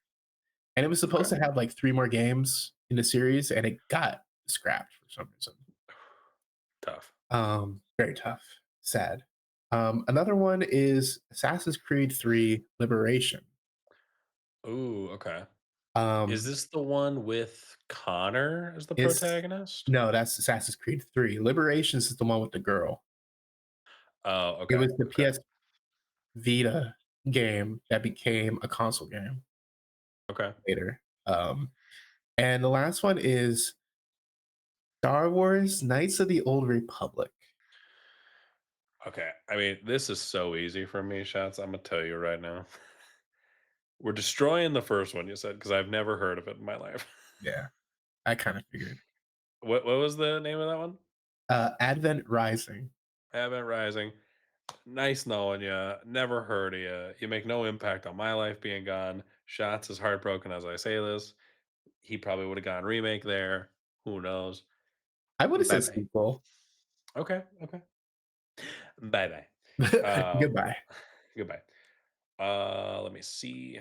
And it was supposed Okay. to have like 3 more games in the series, and it got scrapped for some reason. Tough. Very tough. Sad. Another one is Assassin's Creed 3 Liberation. Ooh, okay. Is Um, this the one with Connor as the is protagonist? no, that's Assassin's Creed 3. Liberations is the one with the girl. Oh, It okay. was the Okay. PS Vita game that became a console game Okay. later. And the last one is Star Wars Knights of the Old Republic. Okay. I mean, this is so easy for me, Shots. I'm gonna tell you right now. We're destroying the first one you said because I've never heard of it in my life. Yeah, I kind of figured. What was the name of that one? Advent Rising. Advent Rising. Nice knowing you. Never heard of you. You make no impact on my life being gone. Shots is heartbroken as I say this. He probably would have gone remake there. Who knows? I would have Bye said bye. sequel. Okay. Okay. Bye bye. Goodbye. Goodbye. Let me see.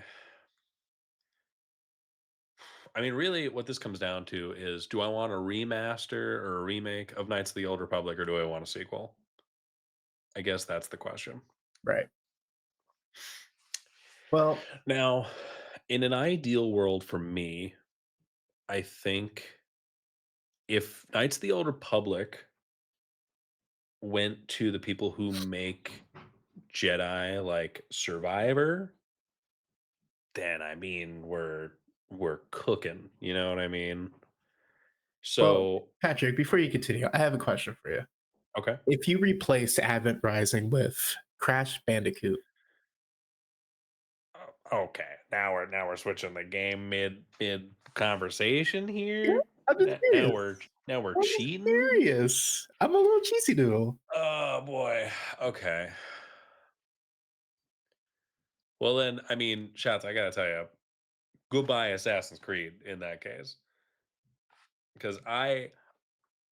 I mean, really, what this comes down to is: do I want a remaster or a remake of Knights of the Old Republic, or do I want a sequel? I guess that's the question. Right. Well, Now, in an ideal world for me, I think if Knights of the Old Republic went to the people who make Jedi like Survivor, then I mean we're cooking. You know what I mean? well, So Patrick, before you continue, I have a question for you. okay. If you replace Advent Rising with Crash Bandicoot, Okay, now we're switching the game mid conversation yeah, here. I'm just Now we're I'm just cheating. curious. I'm a little cheesy doodle. Oh boy. Okay. Well then, I mean, shots. I gotta tell you, goodbye Assassin's Creed in that case, because I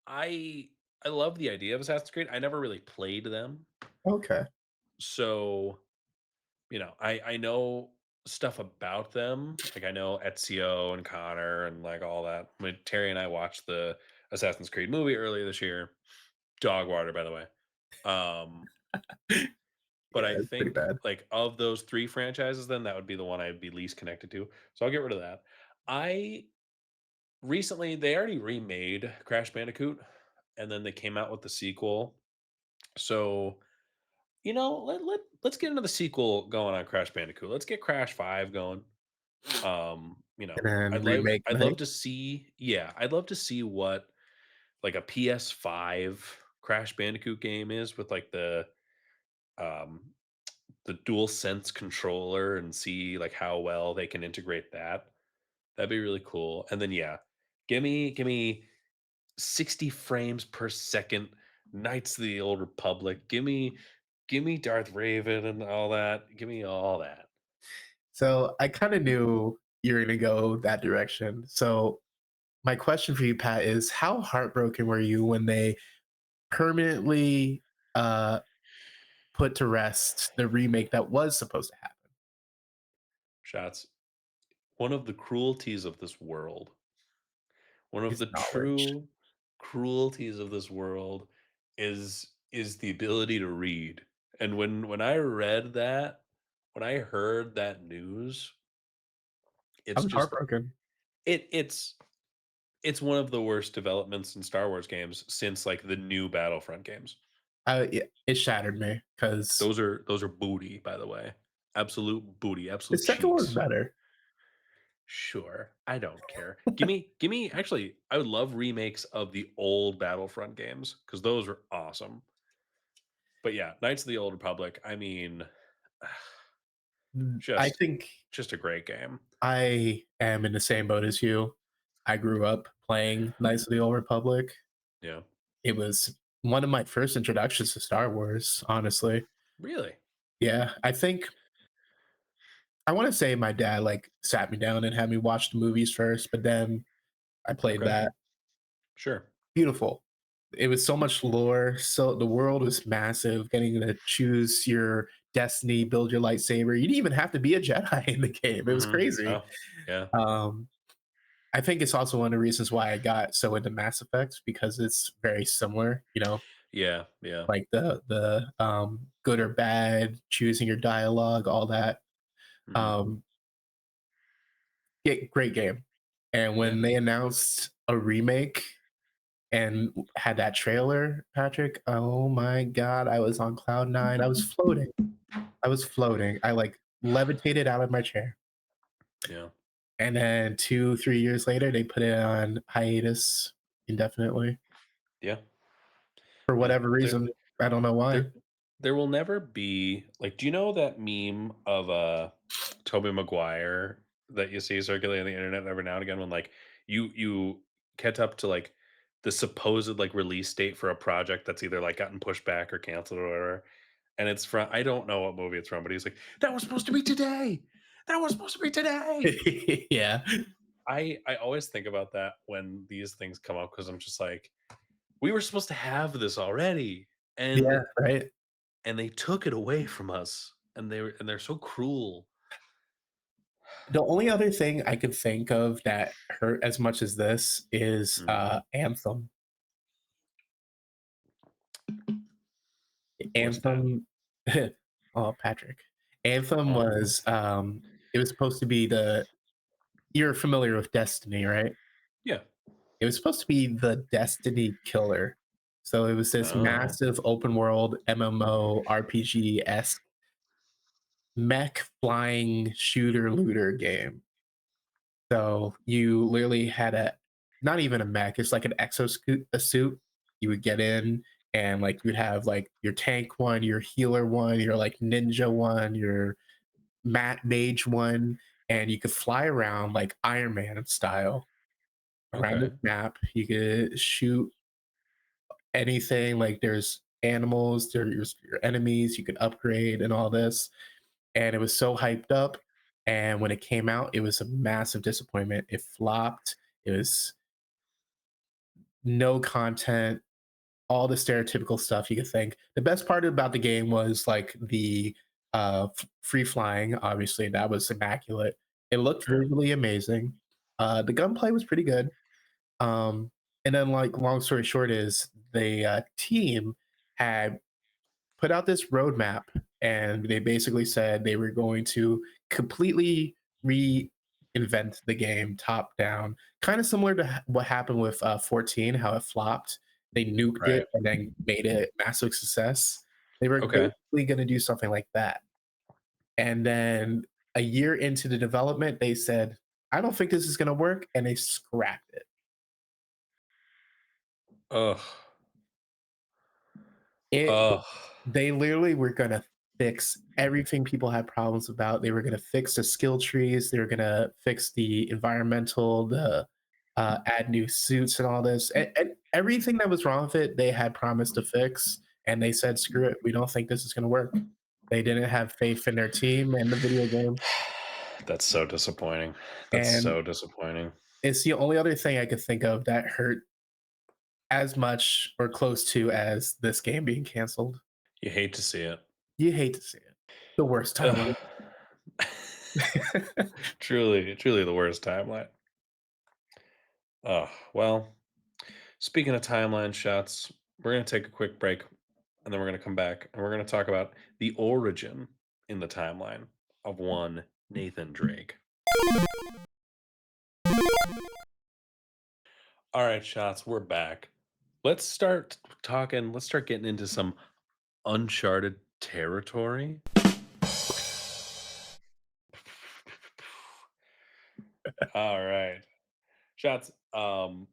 I love the idea of Assassin's Creed. I never really played them, Okay. so I know stuff about them. Like I know Ezio and Connor and like all that. When Terry and I watched the Assassin's Creed movie earlier this year, dog water, by the way. Um, but Yeah, I it's pretty think bad. like of those three franchises, then that would be the one I'd be least connected to. So I'll get rid of that. I recently they already remade Crash Bandicoot, and then they came out with the sequel. So let's get another sequel going on Crash Bandicoot. Let's get Crash 5 going. And then remake, I'd right? love to see, yeah, I'd love to see what like a PS5 Crash Bandicoot game is with like um the dual sense controller and see like how well they can integrate that. That'd be really cool. And then yeah, give me 60 frames per second Knights of the Old Republic. Give me Darth Raven and all that. Give me all that. So I kind of knew you were going to go that direction. So my question for you, Pat, is how heartbroken were you when they permanently uh, put to rest the remake that was supposed to happen? Shots. One of the cruelties of this world, one of His the knowledge. true cruelties of this world is the ability to read. And when I read that, when I heard that news, I it's was just heartbroken. it's it's one of the worst developments in Star Wars games since like the new Battlefront games. It shattered me because Those are booty, by the way. Absolute booty, the absolute second one was cheeks. better. Sure, I don't care. Give me actually, I would love remakes of the old Battlefront games because those are awesome. But yeah, Knights of the Old Republic, I mean, I just think just a great game. I am in the same boat as you. I grew up playing Knights of the Old Republic. Yeah. It was one of my first introductions to Star Wars, honestly. Really? Yeah, I think I want to say my dad like sat me down and had me watch the movies first, but then I played Okay. that. Sure. Beautiful. It was so much lore. So the world was massive. Getting to choose your destiny, build your lightsaber. You didn't even have to be a Jedi in the game. It was Mhm. crazy. Oh, yeah. Um, I think it's also one of the reasons why I got so into Mass Effect because it's very similar. Yeah, yeah. Like the good or bad, choosing your dialogue, all that. Mhm. Um, great game. And Yeah. when they announced a remake and had that trailer, Patrick, oh my god, I was on cloud nine. I was floating. I was floating. I like levitated out of my chair. Yeah. And then 2, 3 years later, they put it on hiatus indefinitely Yeah. for Yeah. whatever reason. I don't know why. There there will never be like, do you know that meme of Tobey Maguire that you see circulating on the internet every now and again when like you catch up to like the supposed like release date for a project that's either like gotten pushed back or canceled or whatever. And it's from, I don't know what movie it's from, but he's like, that was supposed to be today. That was supposed to be today. Yeah. I always think about that when these things come up because I'm just like, we were supposed to have this already. Yeah, And right. they took it away from us, and they're so cruel. The only other thing I could think of that hurt as much as this is Mm. Anthem. What's that? Anthem. Oh, Patrick. Anthem Oh, was it was supposed to be the you're familiar with Destiny, right? yeah. It was supposed to be the Destiny killer. So it was this Oh, massive open world MMO RPG esque mech flying shooter looter game. So you literally had a not even a mech, it's like an exosuit a suit. You would get in and like you'd have like your tank one, your healer one, your like ninja one, your mat mage one, and you could fly around like Iron Man style around the okay. map. You could shoot anything, like there's animals, there's your enemies, you could upgrade and all this. And it was so hyped up. And when it came out, it was a massive disappointment. It flopped. It was no content, all the stereotypical stuff you could think. The best part about the game was like the free flying. Obviously, that was immaculate. It looked Sure. visually amazing. The gunplay was pretty good. Um, and then, like, long story short, is the team had put out this roadmap and they basically said they were going to completely reinvent the game top down, kind of similar to what happened with 14, how it flopped. They nuked it Right. and then made it massive success. They were Okay. basically gonna do something like that. And then a year into the development, they said, "I don't think this is gonna work," and they scrapped it. Ugh. It Ugh. They literally were gonna fix everything people had problems about. They were gonna fix the skill trees, they were gonna fix the environmental, add new suits and all this. And everything that was wrong with it, they had promised to fix, and they said, "Screw it, we don't think this is gonna work." They didn't have faith in their team and the video game, That's so disappointing. That's and so disappointing. it's the only other thing I could think of that hurt as much or close to as this game being canceled. You hate to see it. You hate to see it. The worst Ugh. timeline. Truly, truly the worst timeline. Oh, well, speaking of timeline shots, we're going to take a quick break and then we're going to come back and we're going to talk about the origin in the timeline of one Nathan Drake. All right, shots, we're back. Let's start talking, let's start getting into some Uncharted territory. All right. Shots.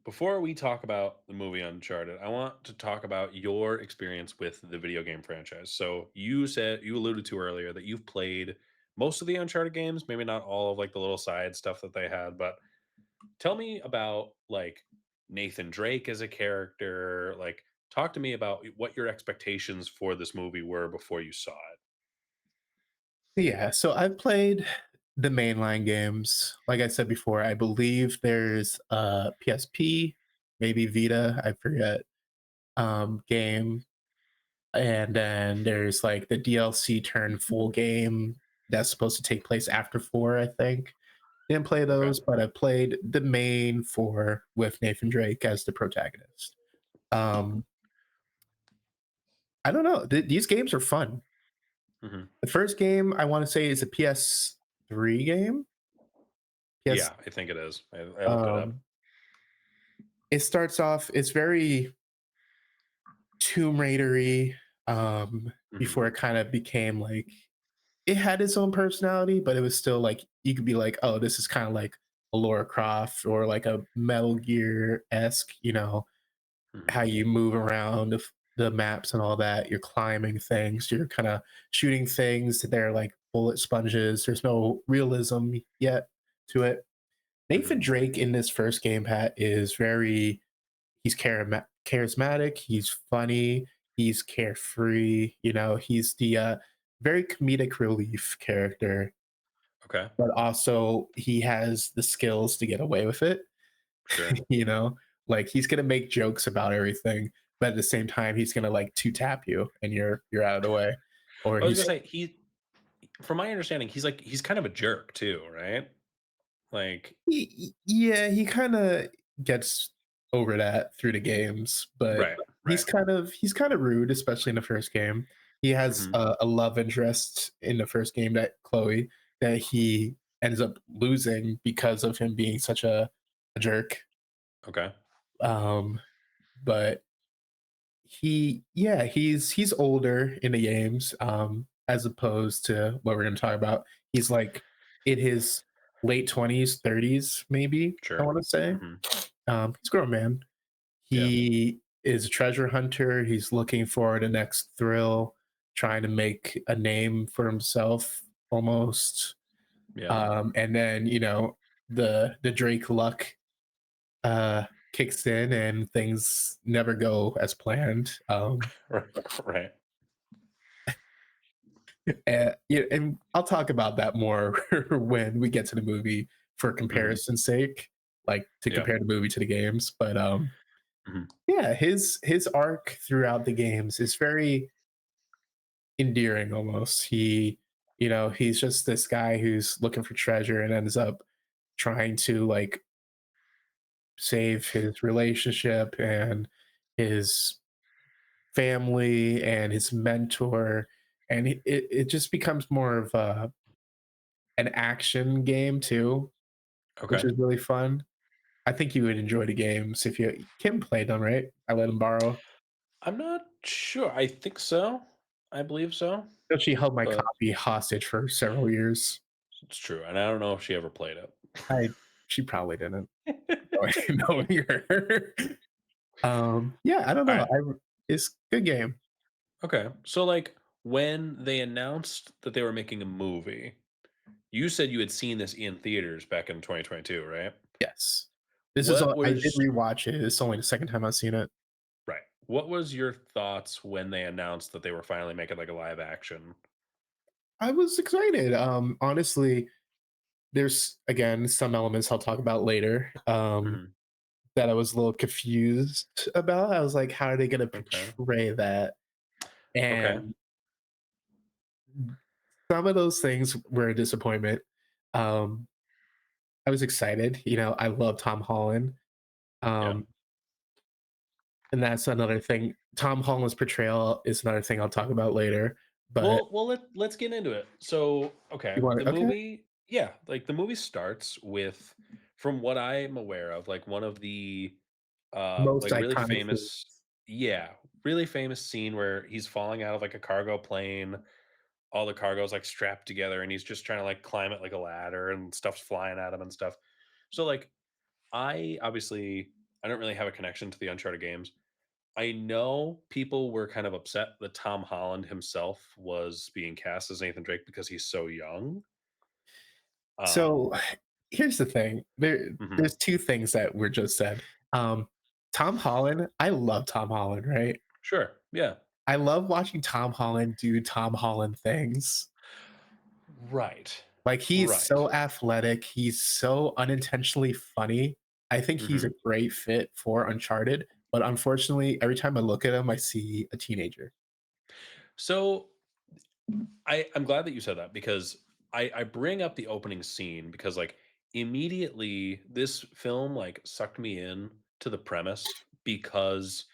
Before we talk about the movie Uncharted, I want to talk about your experience with the video game franchise. So you alluded to earlier that you've played most of the Uncharted games, maybe not all of like the little side stuff that they had, but tell me about like Nathan Drake as a character. Like, talk to me about what your expectations for this movie were before you saw it. Yeah, so I've played the mainline games. Like I said before, I believe there's a PSP, maybe Vita, I forget, game. And then there's like the DLC turn full game that's supposed to take place after four, I think. Didn't play Okay. those, but I played the main four with Nathan Drake as the protagonist. Um, I don't know. These games are fun. Hmm. The first game I want to say is a PS3 game. PS Yeah, I think it is. I looked it up. um it starts off, it's very Tomb Raidery, Hmm. before it kind of became like it had its own personality, but it was still like you could be like, oh, this is kind of like a Laura Croft or like a Metal Gear esque, Hmm. how you move around the maps and all that. You're climbing things, you're kind of shooting things. They're like bullet sponges. There's no realism yet to it. Hmm. Nathan Drake in this first game, Pat, is very he's charismatic, he's funny, he's carefree, he's the very comedic relief character, Okay. but also he has the skills to get away with it, Sure. you know? Like he's gonna make jokes about everything, but at the same time he's gonna like two tap you and you're out of the way. Or I was he's gonna say from my understanding, he's kind of a jerk too, right? Like, Yeah, he kind of gets over that through the games, but right, he's right. kind of rude, especially in the first game. He has Hmm. a love interest in the first game, that Chloe, that he ends up losing because of him being such a jerk. Okay. Um, but he's older in the games, as opposed to what we're going to talk about. He's like in his late 20s, 30s, maybe, I Sure. want to say. Hmm. He's a grown man. Yeah. He is a treasure hunter. He's looking for the next thrill, trying to make a name for himself almost. Yeah. And then, the Drake luck uh kicks in and things never go as planned. Right. And I'll talk about that more when we get to the movie for Hmm. comparison's sake, like to Yeah. compare the movie to the games. But Hmm. yeah, his arc throughout the games is very endearing almost. He's just this guy who's looking for treasure and ends up trying to like save his relationship and his family and his mentor, and it just becomes more of an action game too, which Okay. is really fun. I think you would enjoy the games if Kim played them, right? I let him borrow. I'm not sure. I think so. I believe so, She held my but copy hostage for several years. it's true, and I don't know if she ever played it. I She probably didn't, knowing her. Yeah, I don't know. Alright, It's good game. okay. So, like, when they announced that they were making a movie, you said you had seen this in theaters back in 2022, right? Yes. This is What all I did was rewatch it. It's only the second time I've seen it. right. What was your thoughts when they announced that they were finally making, like, a live action? I was excited. Honestly, there's again some elements I'll talk about later. Mhm. That I was a little confused about. I was like, how are they gonna Okay. portray that? Okay. And some of those things were a disappointment. Um, I was excited. I love Tom Holland. Yeah. Um, and that's another thing. Tom Holland's portrayal is another thing I'll talk about later. But Let's get into it. So, okay, you want the to, okay? movie, yeah, like the movie starts with, from what I'm aware of, like one of the Most like really iconic scene. famous, yeah, really famous scene where he's falling out of like a cargo plane, all the cargo's like strapped together and he's just trying to like climb it like a ladder and stuff's flying at him and stuff. So like I obviously I don't really have a connection to the Uncharted games. I know people were kind of upset that Tom Holland himself was being cast as Nathan Drake because he's so young. Um, So here's the thing. mhm. There's two things that were just said. Tom Holland, I love Tom Holland, right? Sure. Yeah. I love watching Tom Holland do Tom Holland things. Right. Like, he's Right. so athletic, he's so unintentionally funny. I think he's a Mhm. great fit for Uncharted, but unfortunately, every time I look at him, I see a teenager. So I'm glad that you said that because I bring up the opening scene because like immediately this film like sucked me in to the premise because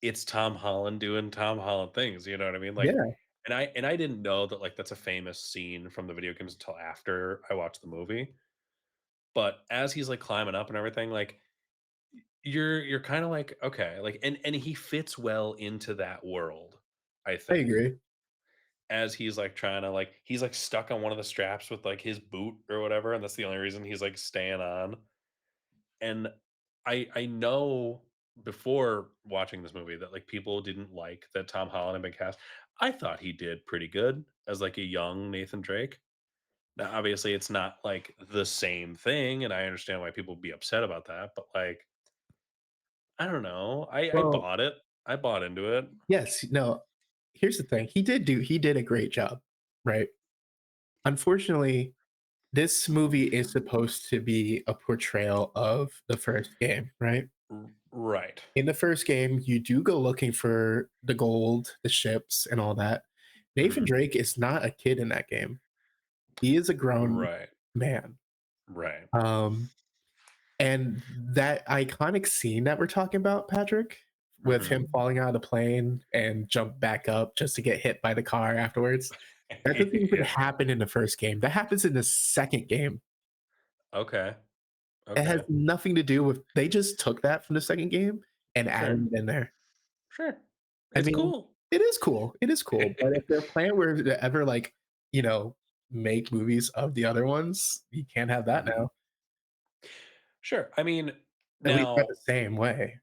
it's Tom Holland doing Tom Holland things, you know what I mean? Like Yeah, and I didn't know that like that's a famous scene from the video games until after I watched the movie. But as he's like climbing up and everything, like you're kind of like, okay, like and he fits well into that world, I I think. agree. As he's like trying to like he's like stuck on one of the straps with like his boot or whatever, and that's the only reason he's like staying on. And I know before watching this movie that like people didn't like that Tom Holland had been cast. I thought he did pretty good as like a young Nathan Drake. Now, obviously, it's not like the same thing, and I understand why people would be upset about that. But like, I don't know. I Well, bought it. I bought into it. yes, no, here's the thing, he did a great job, right? Unfortunately, this movie is supposed to be a portrayal of the first game, right? Right. In the first game, you do go looking for the gold, the ships, and all that. Nathan Hmm. Drake is not a kid in that game. He is a grown Right. man. Right. Um, and that iconic scene that we're talking about, Patrick, with Hmm. him falling out of the plane and jump back up just to get hit by the car afterwards, that doesn't even Yeah. happen in the first game. That happens in the second game. Okay. It has Okay. nothing to do with, they just took that from the second game and Sure. added it in there. Sure. I It's mean, cool. it is cool. It is cool. But if their plan were to ever like, you know, make movies of the other ones, you can't have that Mhm. now. Sure. I mean, At least not now, the same way.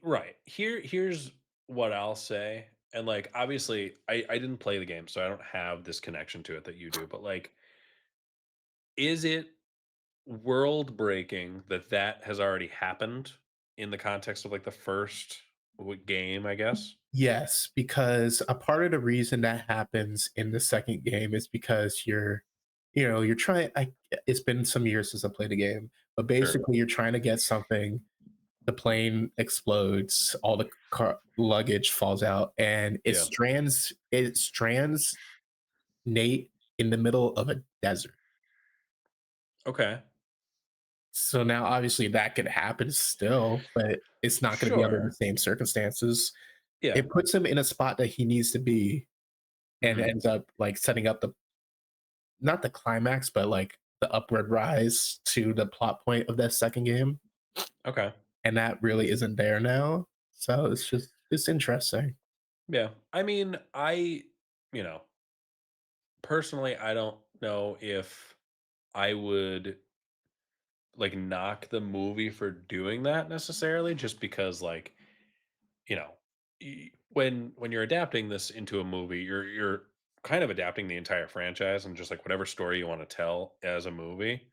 right. Here's what I'll say. And like obviously I didn't play the game, so I don't have this connection to it that you do. But like, is it world breaking that that has already happened in the context of like the first game, I guess? Yes, because a part of the reason that happens in the second game is because you're trying. It's been some years since I played the game, but Sure. basically you're trying to get something. The plane explodes, all the luggage falls out, and Yeah. it strands Nate in the middle of a desert. Okay. So now obviously that could happen still, but it's not going to be under the Sure. same circumstances. Yeah. It puts him in a spot that he needs to be and Hmm. ends up like setting up the not the climax, but like the upward rise to the plot point of that second game. Okay. And that really isn't there now. So it's interesting. Yeah. I mean, you know, personally, I don't know if I would like knock the movie for doing that necessarily, just because like, you know, when you're adapting this into a movie, you're kind of adapting the entire franchise and just like whatever story you want to tell as a movie.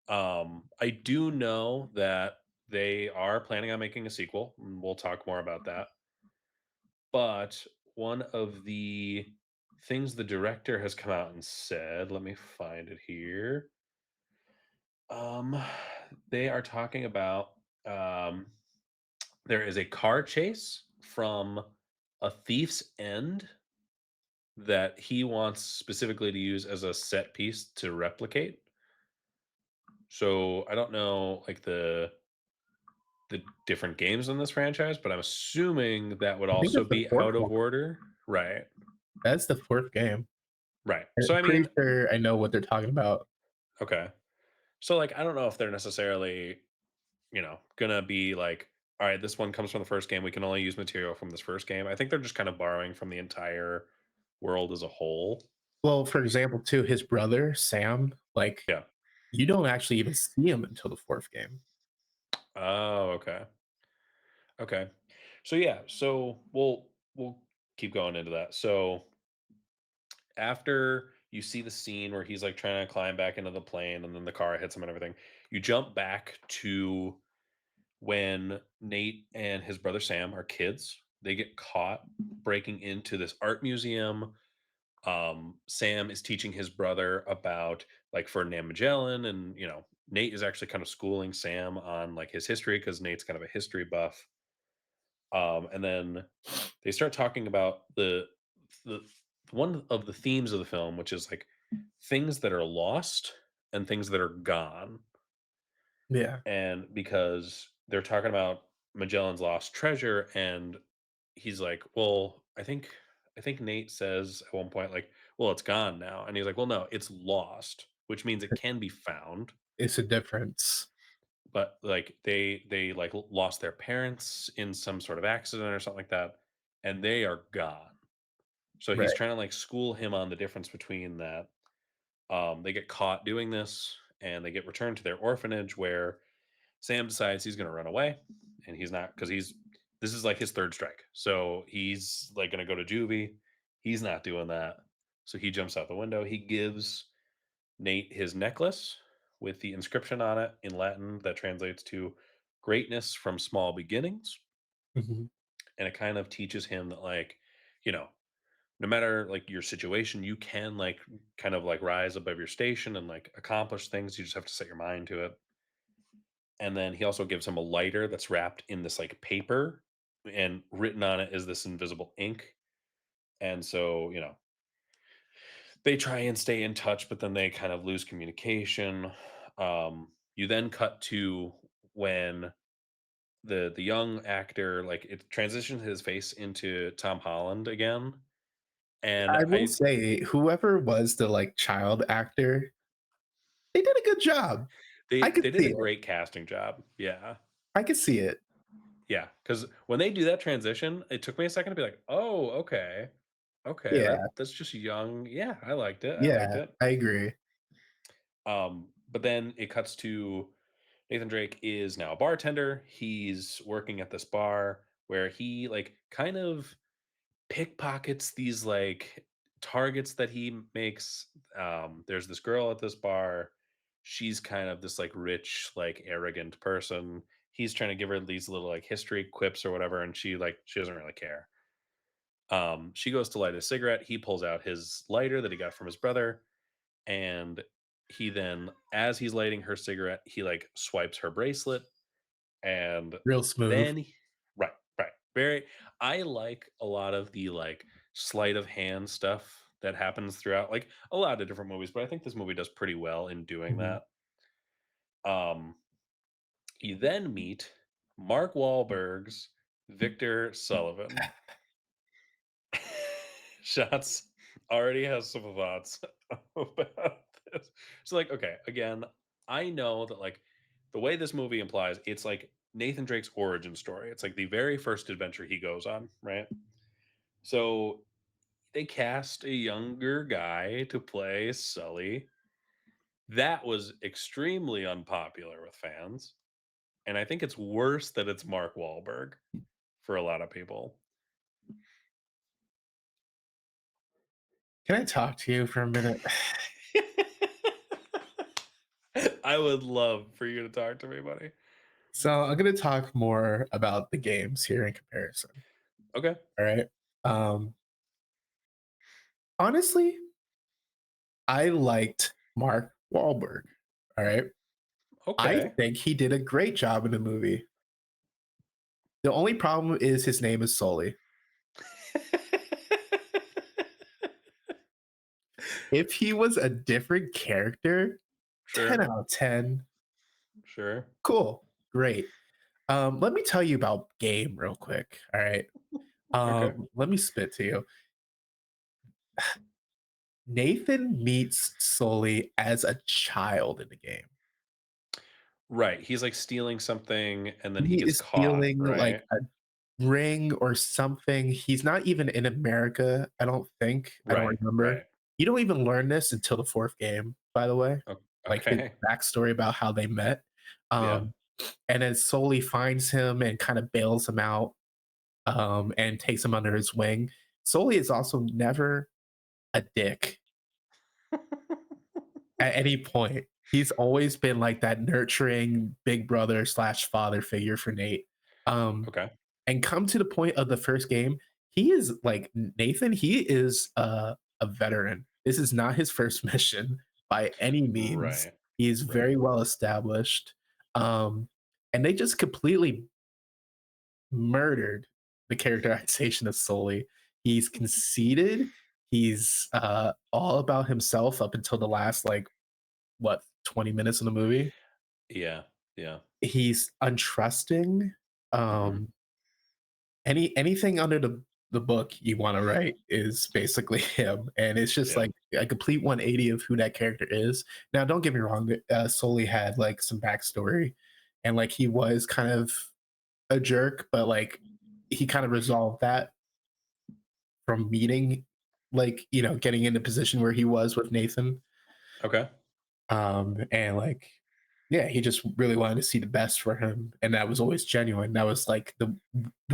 I do know that they are planning on making a sequel, and we'll talk more about that. But one of the things the director has come out and said, let me find it here. Um, they are talking about um, there is a car chase from a thief's end that he wants specifically to use as a set piece to replicate. So I don't know like the different games in this franchise, but I'm assuming that would I think also that's the be fourth out one. of order. Right. That's the fourth game. Right. So I'm I pretty mean, sure I know what they're talking about. okay. So like I don't know if they're necessarily, gonna be like, all right, this one comes from the first game. We can only use material from this first game. I think they're just kind of borrowing from the entire world as a whole. Well, for example, too, his brother Sam, like Yeah. you don't actually even see him until the fourth game. Oh, okay. Okay. So yeah, so we'll keep going into that. So after you see the scene where he's like trying to climb back into the plane and then the car hits him and everything, you jump back to when Nate and his brother Sam are kids. They get caught breaking into this art museum. Sam is teaching his brother about like Ferdinand Magellan, and Nate is actually kind of schooling Sam on like his history because Nate's kind of a history buff. And then they start talking about the one of the themes of the film, which is like things that are lost and things that are gone. Yeah, And because they're talking about Magellan's lost treasure, and he's like, "Well, I think Nate says at one point like, "Well, it's gone now." And he's like, "Well, no, it's lost, which means it can be found." it's a difference. But like they like lost their parents in some sort of accident or something like that, and they are gone. So he's Right. trying to like school him on the difference between that. They get caught doing this and they get returned to their orphanage where Sam decides he's going to run away, and he's not, because this is like his third strike. So he's like going to go to juvie. He's not doing that. So he jumps out the window. He gives Nate his necklace with the inscription on it in Latin that translates to greatness from small beginnings. Mhm. And it kind of teaches him that, like, you know, no matter like your situation, you can like kind of like rise above your station and like accomplish things. You just have to set your mind to it. And then he also gives him a lighter that's wrapped in this like paper, and written on it is this invisible ink. And so, they try and stay in touch, but then they kind of lose communication. You then cut to when the young actor, like, it transitions his face into Tom Holland again. And I will say, whoever was the like child actor, they did a good job. I could they did see a it. great casting job. Yeah. I could see it. Yeah, because when they do that transition, it took me a second to be like, "Oh, okay. Okay, Yeah, that's just young." Yeah, I liked it, I liked yeah, it. I agree. But then it cuts to Nathan Drake is now a bartender. He's working at this bar where he, like, kind of pickpockets these, like, targets that he makes. There's this girl at this bar. She's kind of this, like, rich, like, arrogant person. He's trying to give her these little, like, history quips or whatever, and she doesn't really care. She goes to light a cigarette. He pulls out his lighter that he got from his brother, and he then, as he's lighting her cigarette, he, like, swipes her bracelet, and Real smooth. then right, right. Very I like a lot of the, like, sleight of hand stuff that happens throughout, like, a lot of different movies, but I think this movie does pretty well in doing Mhm. that. Um, you then meet Mark Wahlberg's Victor Sullivan. Shots already has some thoughts about this. So, like, okay, again, I know that like the way this movie implies, it's like Nathan Drake's origin story. It's like the very first adventure he goes on, right? So they cast a younger guy to play Sully. That was extremely unpopular with fans, and I think it's worse that it's Mark Wahlberg for a lot of people. Can I talk to you for a minute? I would love for you to talk to me, buddy. So I'm gonna talk more about the games here in comparison. Okay. All right. Um, honestly, I liked Mark Wahlberg. All right. I Okay. think he did a great job in the movie. The only problem is his name is Sully. If he was a different character, 10 Sure. out of 10, Sure. cool, great. Let me tell you about Game real quick. All right. Okay. Let me spit to you. Nathan meets Sully as a child in the game. Right. He's like stealing something and then he He gets is caught, stealing like right? a ring or something. He's not even in America, I don't think. I don't Right. remember. Right. You don't even learn this until the fourth game, by the way. Like his Okay. backstory about how they met. Yeah. Um, and then Sully finds him and kind of bails him out, and takes him under his wing. Sully is also never a dick at any point. He's always been like that nurturing big brother slash father figure for Nate. Um, Okay. and come to the point of the first game, he is like Nathan. He is a veteran. This is not his first mission by any means. Right. He's Right. very well established, um, and they just completely murdered the characterization of Sully. He's conceited. He's all about himself up until the last like what 20 minutes of the movie. Yeah. Yeah. He's untrusting. Hmm. Um, anything under the book you want to write is basically him, and it's just Yeah. like a complete 180 of who that character is. Now, don't get me wrong, Sully had like some backstory, and like he was kind of a jerk, but like he kind of resolved that from meeting, like getting in the position where he was with Nathan. Okay. And like, yeah, he just really wanted to see the best for him, and that was always genuine. That was like the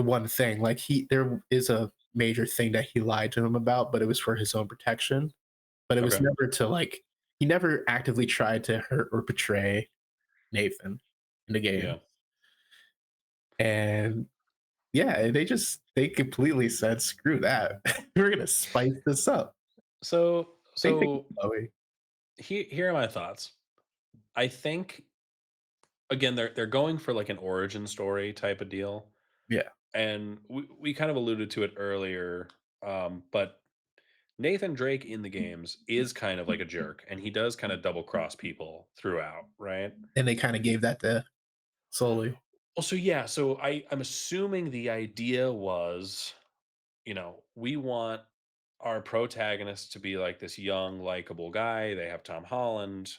one thing. Like there is a major thing that he lied to him about, but it was for his own protection. But it was Okay. never to like he never actively tried to hurt or betray Nathan in the game. Yeah. And yeah, they completely said, "Screw that. We're gonna spice this up." So They think so Chloe. here are my thoughts. I think again they're going for like an origin story type of deal. Yeah, And we kind of alluded to it earlier, but Nathan Drake in the games is kind of like a jerk, and he does kind of double cross people throughout, right? and they kind of gave that to Sully. Well, so yeah, so I'm assuming the idea was, we want our protagonist to be like this young, likable guy. They have Tom Holland.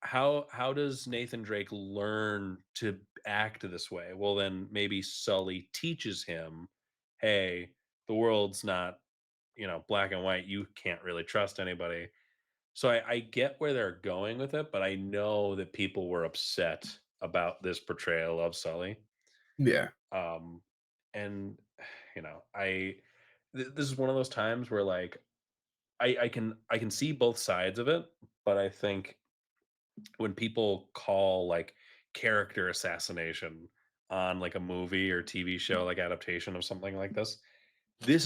How does Nathan Drake learn to act this way? Well, then maybe Sully teaches him, hey, the world's not, black and white. You can't really trust anybody. So I get where they're going with it, but I know that people were upset about this portrayal of Sully. Yeah. Um, and this is one of those times where like I can see both sides of it, but I think when people call like character assassination on like a movie or TV show like adaptation of something like this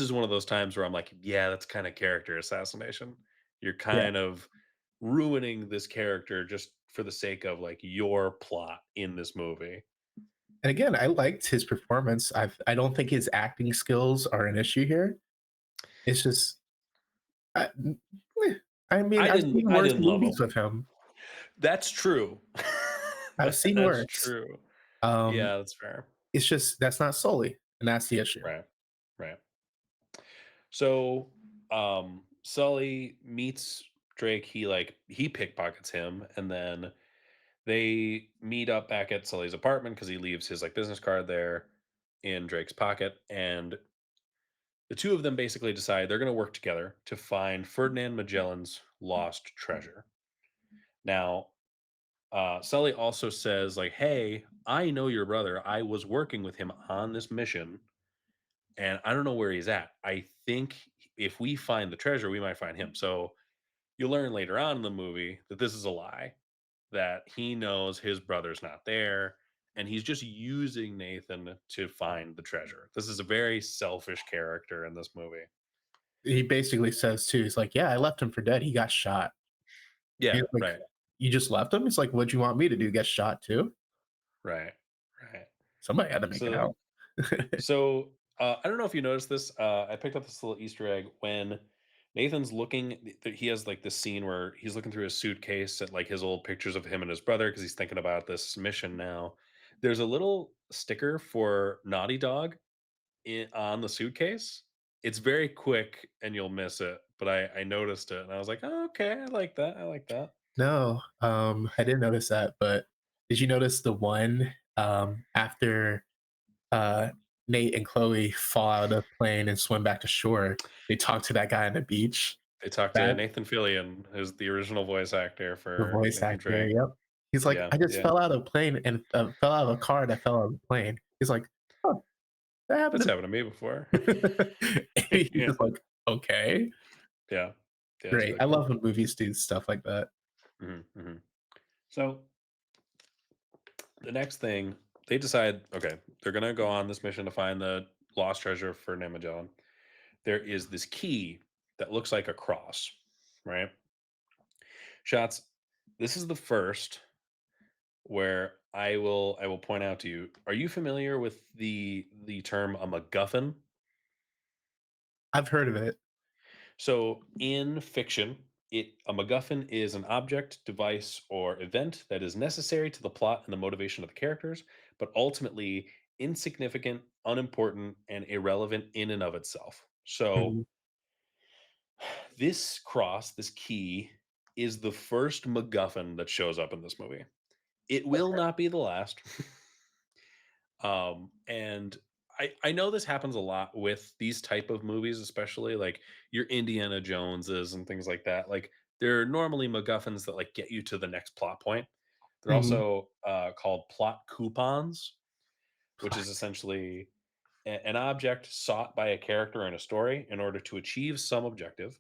is one of those times where I'm like, yeah, that's kind of character assassination. You're Yeah. kind of ruining this character just for the sake of like your plot in this movie. And again, I liked his performance. I don't think his acting skills are an issue here. It's just, I, eh, I mean, I I've didn't seen I worse didn't love movies him. with him. That's true. I've seen That's worse. true. Um, Yeah, that's fair. it's just that's not Sully, and that's the issue. Right. Right. So, Sully meets Drake. He pickpockets him, and then they meet up back at Sully's apartment because he leaves his like business card there in Drake's pocket, and The two of them basically decide they're going to work together to find Ferdinand Magellan's lost treasure. Now, Sully also says, like, hey, I know your brother. I was working with him on this mission, and I don't know where he's at. I think if we find the treasure, we might find him. So you learn later on in the movie that this is a lie, that he knows his brother's not there, and he's just using Nathan to find the treasure. This is a very selfish character in this movie. He basically says too, he's like, "Yeah, I left him for dead. He got shot." He's Yeah, like, right, "You just left him?" It's like, "What'd you want me to do? Get shot too?" right, right. Somebody had to make it So out. I don't know if you noticed this. I picked up this little Easter egg when Nathan's looking. He has like this scene where he's looking through his suitcase at like his old pictures of him and his brother because he's thinking about this mission now. There's a little sticker for Naughty Dog on the suitcase. It's very quick and you'll miss it, but I noticed it and I was like, oh, okay, I like that. I like that. No, I didn't notice that, but did you notice the one, after, uh, Nate and Chloe fall out of the plane and swim back to shore, they talk to that guy on the beach? They talked to That Nathan Fillion, who's the original voice actor the for voice Nathan actor, Drake. yep. He's like, Yeah, "I just yeah. fell out of a plane and, fell out of a car that fell out of a plane." He's like, "Oh, that That's happened happened to me before. to me." He's Yeah, just like, "Okay." yeah, yeah, it's Great. really I cool. love when movies do stuff like that. Mhm, mhm. So, the next thing, they decide, okay, they're gonna go on this mission to find the lost treasure for Nemagellan. There is this key that looks like a cross, right? Shots, this is the first where I will point out to you, are you familiar with the term a MacGuffin? I've heard of it. So in fiction, a MacGuffin is an object, device, or event that is necessary to the plot and the motivation of the characters, but ultimately insignificant, unimportant, and irrelevant in and of itself. So Mhm. this cross, this key, is the first MacGuffin that shows up in this movie. It will not be the last. And I know this happens a lot with these type of movies, especially like your Indiana Joneses and things like that. Like they're normally MacGuffins that like get you to the next plot point. They're Mhm. also called plot coupons, which is essentially an object sought by a character in a story in order to achieve some objective,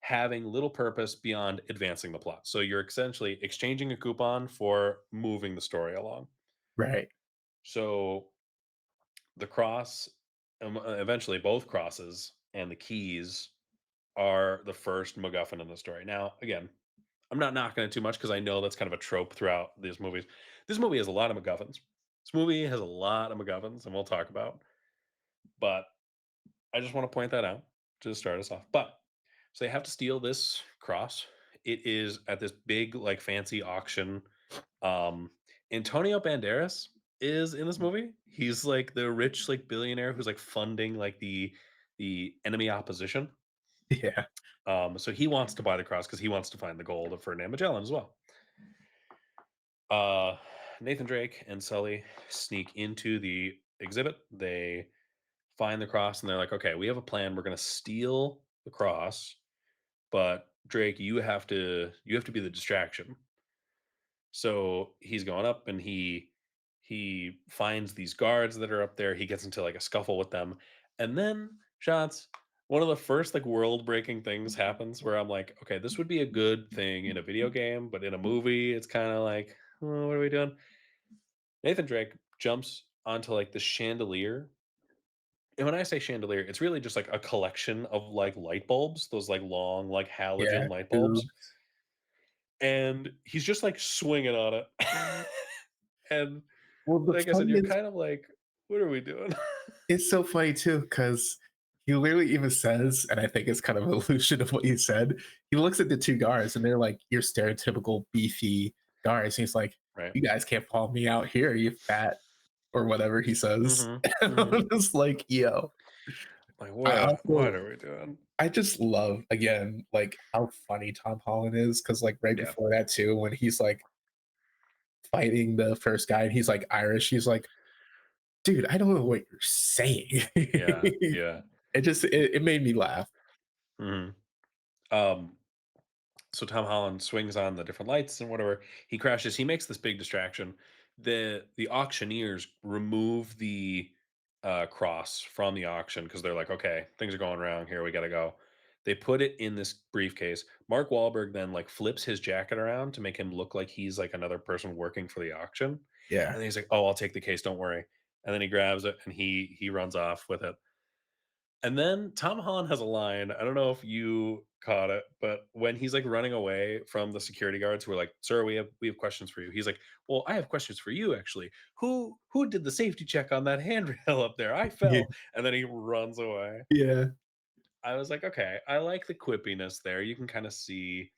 having little purpose beyond advancing the plot. So you're essentially exchanging a coupon for moving the story along. Right. So the cross, eventually both crosses and the keys are the first MacGuffin in the story. Now, again, I'm not knocking it too much because I know that's kind of a trope throughout these movies. This movie has a lot of MacGuffins. This movie has a lot of MacGuffins, and we'll talk about. But I just want to point that out to start us off. But so they have to steal this cross. It is at this big, like, fancy auction. Um, Antonio Banderas is in this movie. He's like the rich, like, billionaire who's like funding like the enemy opposition. Yeah. So he wants to buy the cross because he wants to find the gold of Ferdinand Magellan as well. Uh, Nathan Drake and Sully sneak into the exhibit. They find the cross and they're like, okay, we have a plan. We're gonna steal the cross, but Drake, you have to be the distraction. So he's going up and he finds these guards that are up there. He gets into like a scuffle with them. And then shots, one of the first like world breaking things happens where I'm like, okay, this would be a good thing in a video game, but in a movie, it's kind of like, oh, what are we doing? Nathan Drake jumps onto like the chandelier. And when I say chandelier, it's really just like a collection of like light bulbs, those like long, like Yeah. halogen light bulbs. Tubes. And he's just like swinging on it. And Well, the like I said, fun you're is kind of like, "What are we doing?" it's so funny too because he literally even says, and I think it's kind of an illusion of what you said. He looks at the two guards and they're like your stereotypical beefy guards. And he's like, Right. "You guys can't follow me out here, you fat," or whatever he says. Mhm, And mhm. I'm just like, yo. Like, I what also are we doing? I just love again like how funny Tom Holland is because like right Yeah, before that too, when he's like fighting the first guy and he's like Irish, he's like, dude, I don't know what you're saying. yeah, yeah. It made me laugh. Mhm. Um, so Tom Holland swings on the different lights and whatever. He crashes. He makes this big distraction. The auctioneers remove the cross from the auction because they're like, okay, things are going wrong here. We got to go. They put it in this briefcase. Mark Wahlberg then like flips his jacket around to make him look like he's like another person working for the auction. Yeah. And then he's like, "Oh, I'll take the case. Don't worry." And then he grabs it and he runs off with it. And then Tom Holland has a line, I don't know if you caught it, but when he's, like, running away from the security guards who are like, "Sir, we have questions for you." He's like, "Well, I have questions for you, actually. Who did the safety check on that handrail up there? I Yeah. fell." And then he runs away. Yeah. I was like, "Okay, I like the quippiness there." You can kinda see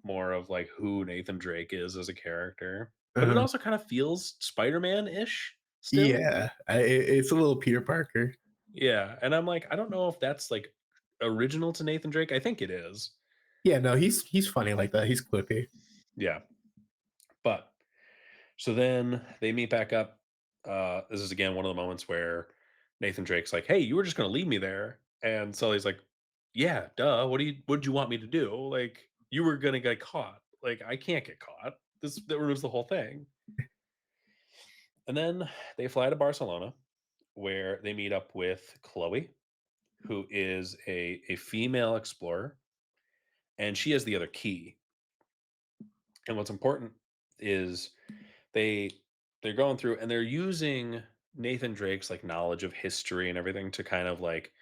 more of, like, who Nathan Drake is as a character, but it Uh-huh. also kind of feels Spider-Man-ish still. Yeah. It's a little Peter Parker. Yeah, and I'm like, I don't know if that's, like, original to Nathan Drake. I think it is. Yeah, no, he's funny like that. He's quippy. Yeah, but so then they meet back up. This is again one of the moments where Nathan Drake's like, "Hey, you were just gonna leave me there," and Sully's like, "Yeah, duh. What did you want me to do? Like, you were gonna get caught. Like, I can't get caught. That ruins the whole thing." And then they fly to Barcelona, where they meet up with Chloe, who is a female explorer, and she has the other key. And what's important is they they're going through and they're using Nathan Drake's like knowledge of history and everything to kind of like,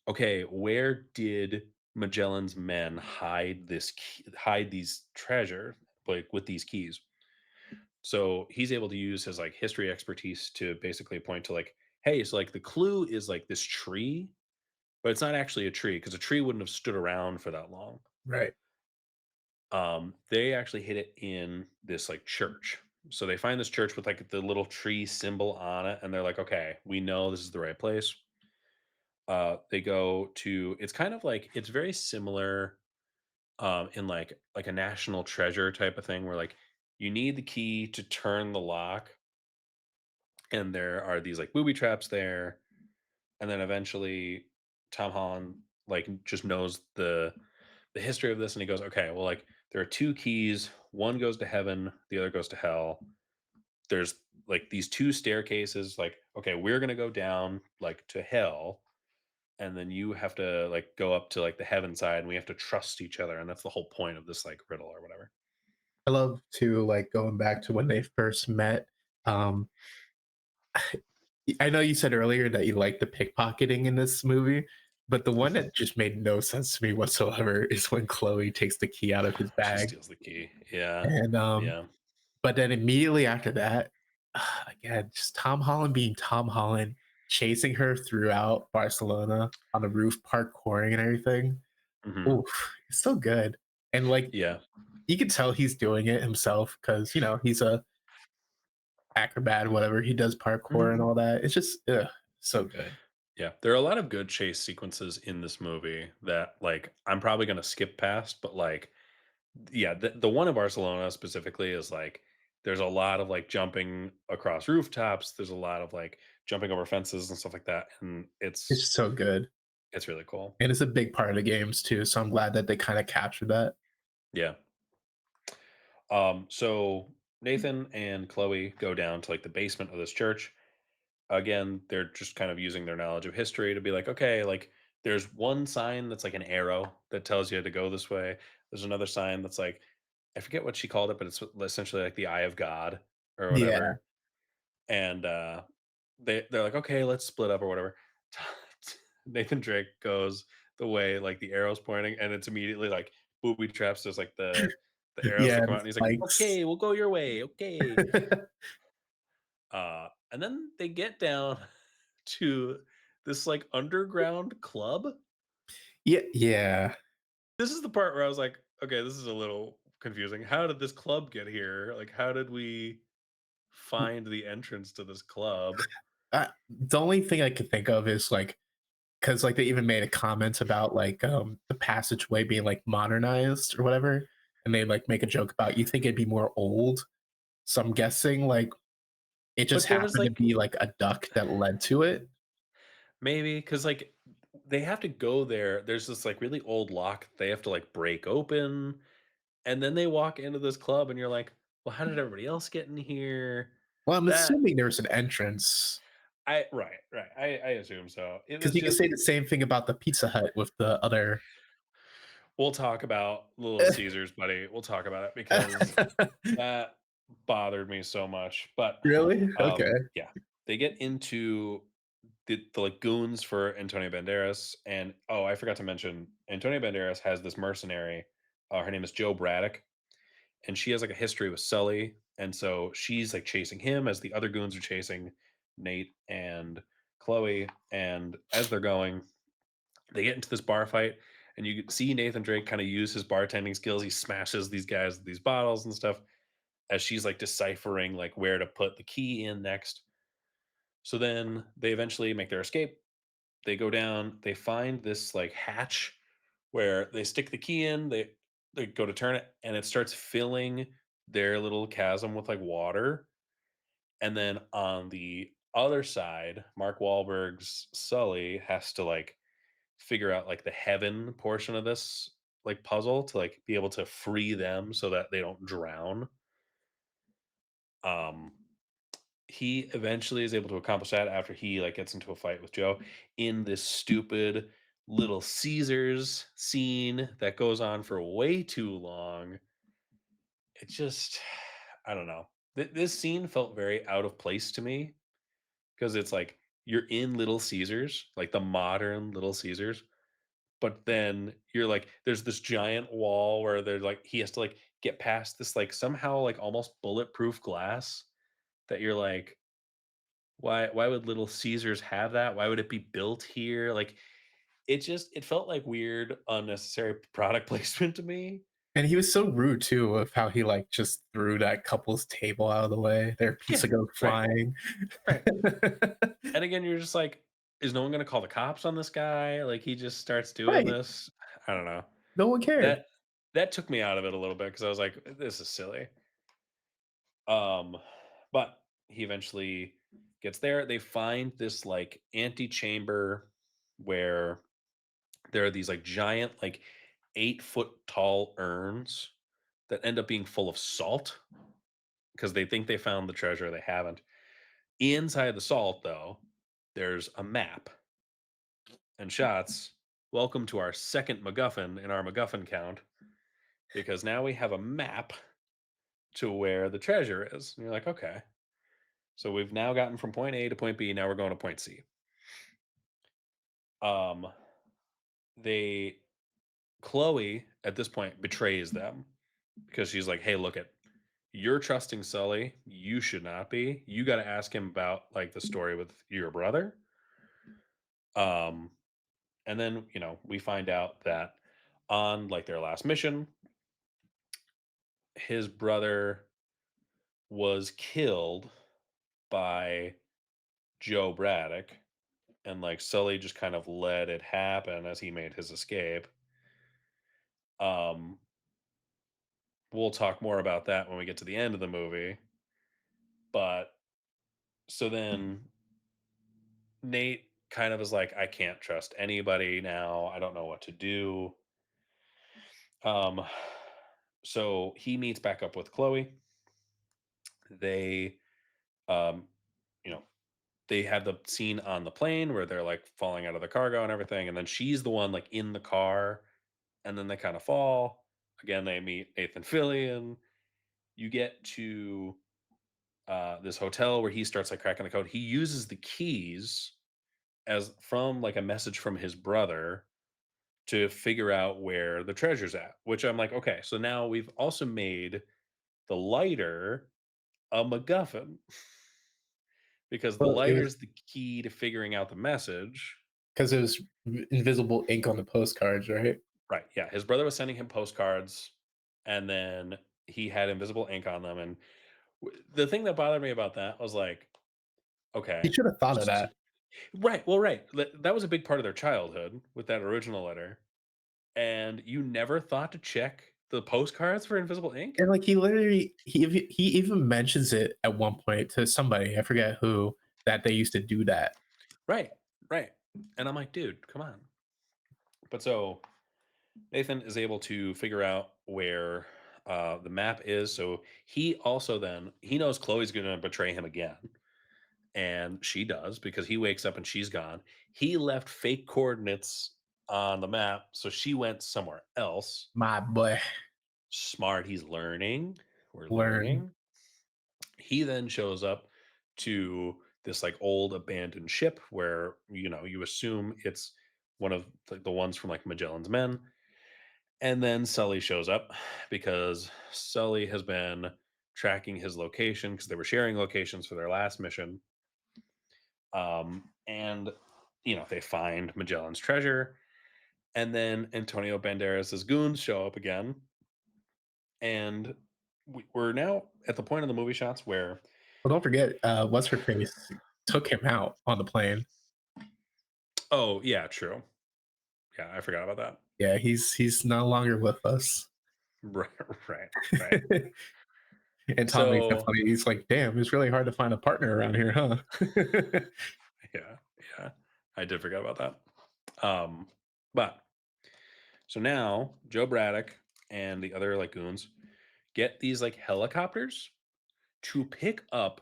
okay, where did Magellan's men hide these treasure like with these keys? So he's able to use his like history expertise to basically point to like, hey, so like the clue is like this tree, but it's not actually a tree because a tree wouldn't have stood around for that long. Right. They actually hid it in this like church. So they find this church with like the little tree symbol on it, and they're like, okay, we know this is the right place. They go to it's kind of like it's very similar in like a national treasure type of thing where like you need the key to turn the lock, and there are these like booby traps there, and then eventually Tom Holland like just knows the history of this and he goes, okay, well, like there are two keys. One goes to heaven, the other goes to hell. There's like these two staircases. Like, okay, we're gonna go down like to hell, and then you have to like go up to like the heaven side, and we have to trust each other, and that's the whole point of this like riddle or whatever. I love to like going back to when they first met. Um, I know you said earlier that you like the pickpocketing in this movie, but the one that just made no sense to me whatsoever is when Chloe takes the key out of his She bag. steals the key. Yeah, And yeah. but then immediately after that, again, just Tom Holland being Tom Holland, chasing her throughout Barcelona on the roof, parkouring and everything. Hmm. Oof, it's so good. And like Yeah. you can tell he's doing it himself because he's a acrobat, whatever. He does parkour and Hmm. all that. It's just so good. Yeah, there are a lot of good chase sequences in this movie that like I'm probably gonna skip past, but like yeah, the one in Barcelona specifically is like there's a lot of like jumping across rooftops. There's a lot of like jumping over fences and stuff like that, and It's so good. it's really cool. And it's a big part of the games too. So I'm glad that they kind of captured that. Yeah. So Nathan and Chloe go down to like the basement of this church. Again, they're just kind of using their knowledge of history to be like, okay, like there's one sign that's like an arrow that tells you to go this way. There's another sign that's like I forget what she called it, but it's essentially like the eye of God or Yeah. whatever. And they're like, okay, let's split up or whatever. Nathan Drake goes the way like the arrow's pointing, and it's immediately like booby traps. There's like the arrows that Yeah, come out, the and he's like, spikes. okay, we'll go your way, okay. And then they get down to this like underground club. Yeah, yeah. This is the part where I was like, okay, this is a little confusing. How did this club get here? Like, how did we find the entrance to this club? The only thing I could think of is like because like they even made a comment about like the passageway being like modernized or whatever, and they like make a joke about you think it'd be more old. So I'm guessing like it just But there was happened to like be like a duct that led to it. maybe because like they have to go there. There's this like really old lock they have to like break open, and then they walk into this club, and you're like, well, how did everybody else get in here? Well, I'm That assuming there's an entrance I right, right. I assume so. It because was you can just say the same thing about the Pizza Hut with the other. we'll talk about Little Caesars, buddy. We'll talk about it because that bothered me so much. But Really? Okay. yeah, they get into the like goons for Antonio Banderas, and oh, I forgot to mention Antonio Banderas has this mercenary. Her name is Joe Braddock, and she has like a history with Sully, and so she's like chasing him as the other goons are chasing Nate and Chloe. And as they're going, they get into this bar fight, and you see Nathan Drake kind of use his bartending skills. He smashes these guys with these bottles and stuff as she's like deciphering like where to put the key in next. So then they eventually make their escape. They go down, they find this like hatch where they stick the key in, they go to turn it, and it starts filling their little chasm with like water. And then on the other side, Mark Wahlberg's Sully has to like figure out like the heaven portion of this like puzzle to like be able to free them so that they don't drown. Um he eventually is able to accomplish that after he like gets into a fight with Joe in this stupid Little Caesars scene that goes on for way too long. It just I don't know. This scene felt very out of place to me because it's like you're in Little Caesars, like the modern Little Caesars, but then you're like there's this giant wall where there's like he has to like get past this like somehow like almost bulletproof glass that you're like why would Little Caesars have that? Why would it be built here? Like it just it felt like weird unnecessary product placement to me. And he was so rude too of how he like just threw that couple's table out of the way. Their Yeah, pizza go right, flying. right. And again, you're just like, is no one going to call the cops on this guy? Like he just starts doing Right. this. I don't know. No one cared. That that took me out of it a little bit because I was like, this is silly. Um, but he eventually gets there. They find this like antechamber where there are these like giant, like 8-foot tall urns that end up being full of salt because they think they found the treasure. They haven't. Inside the salt, though, there's a map. And Shots, welcome to our second MacGuffin in our MacGuffin count because now we have a map to where the treasure is. And you're like, okay. So we've now gotten from point A to point B. Now we're going to point C. Um, they Chloe at this point betrays them because she's like, "Hey, look at you're trusting Sully. You should not be. You got to ask him about like the story with your brother." Um, and then we find out that on like their last mission, his brother was killed by Joe Braddock, and like Sully just kind of let it happen as he made his escape. Um, we'll talk more about that when we get to the end of the movie. But so then Nate kind of is like, I can't trust anybody now. I don't know what to do. Um, so he meets back up with Chloe. They, um, you know, they have the scene on the plane where they're like falling out of the cargo and everything, and then she's the one like in the car, and then they kind of fall. Again, they meet Nathan Fillion. You get to this hotel where he starts like cracking the code. He uses the keys as from like a message from his brother to figure out where the treasure's at, which I'm like, okay, so now we've also made the lighter a MacGuffin because the Well, it was lighter's the key to figuring out the message. because it was invisible ink on the postcards, right? Right. Yeah. His brother was sending him postcards and then he had invisible ink on them. And the thing that bothered me about that was like, He okay, should have thought of that. right. Well, right. That was a big part of their childhood with that original letter. And you never thought to check the postcards for invisible ink? And like he literally he even mentions it at one point to somebody, I forget who, that they used to do that. Right, right. And I'm like, dude, come on. But so Nathan is able to figure out where the map is. So he also then he knows Chloe's going to betray him again, and she does because he wakes up and she's gone. He left fake coordinates on the map, so she went somewhere else. My boy, Smart, he's learning. We're learn. learning. He then shows up to this like old abandoned ship where you assume it's one of the ones from like Magellan's Men. And then Sully shows up because Sully has been tracking his location because they were sharing locations for their last mission. And they find Magellan's treasure, and then Antonio Banderas's goons show up again, and we're now at the point of the movie shots where, Well, don't forget, what's her face took him out on the plane. oh yeah, true, yeah, I forgot about that. Yeah, he's no longer with us. Right, right, right. And Tom makes that So funny. He's like, "Damn, it's really hard to find a partner around here, huh?" yeah, yeah, I did forget about that. But so now Joe Braddock and the other like goons get these like helicopters to pick up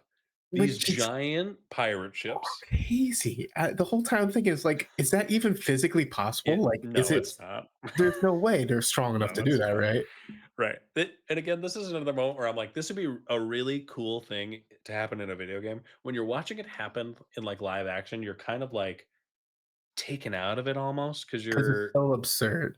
these Which is giant pirate ships. crazy. The whole time I'm thinking, is like, is that even physically possible? Like, is No, it? it's not. There's no way they're strong enough No, to do it's that, not. right? Right. And again, this is another moment where I'm like, this would be a really cool thing to happen in a video game. When you're watching it happen in like live action, you're kind of like taken out of it almost because Because it's you're so absurd,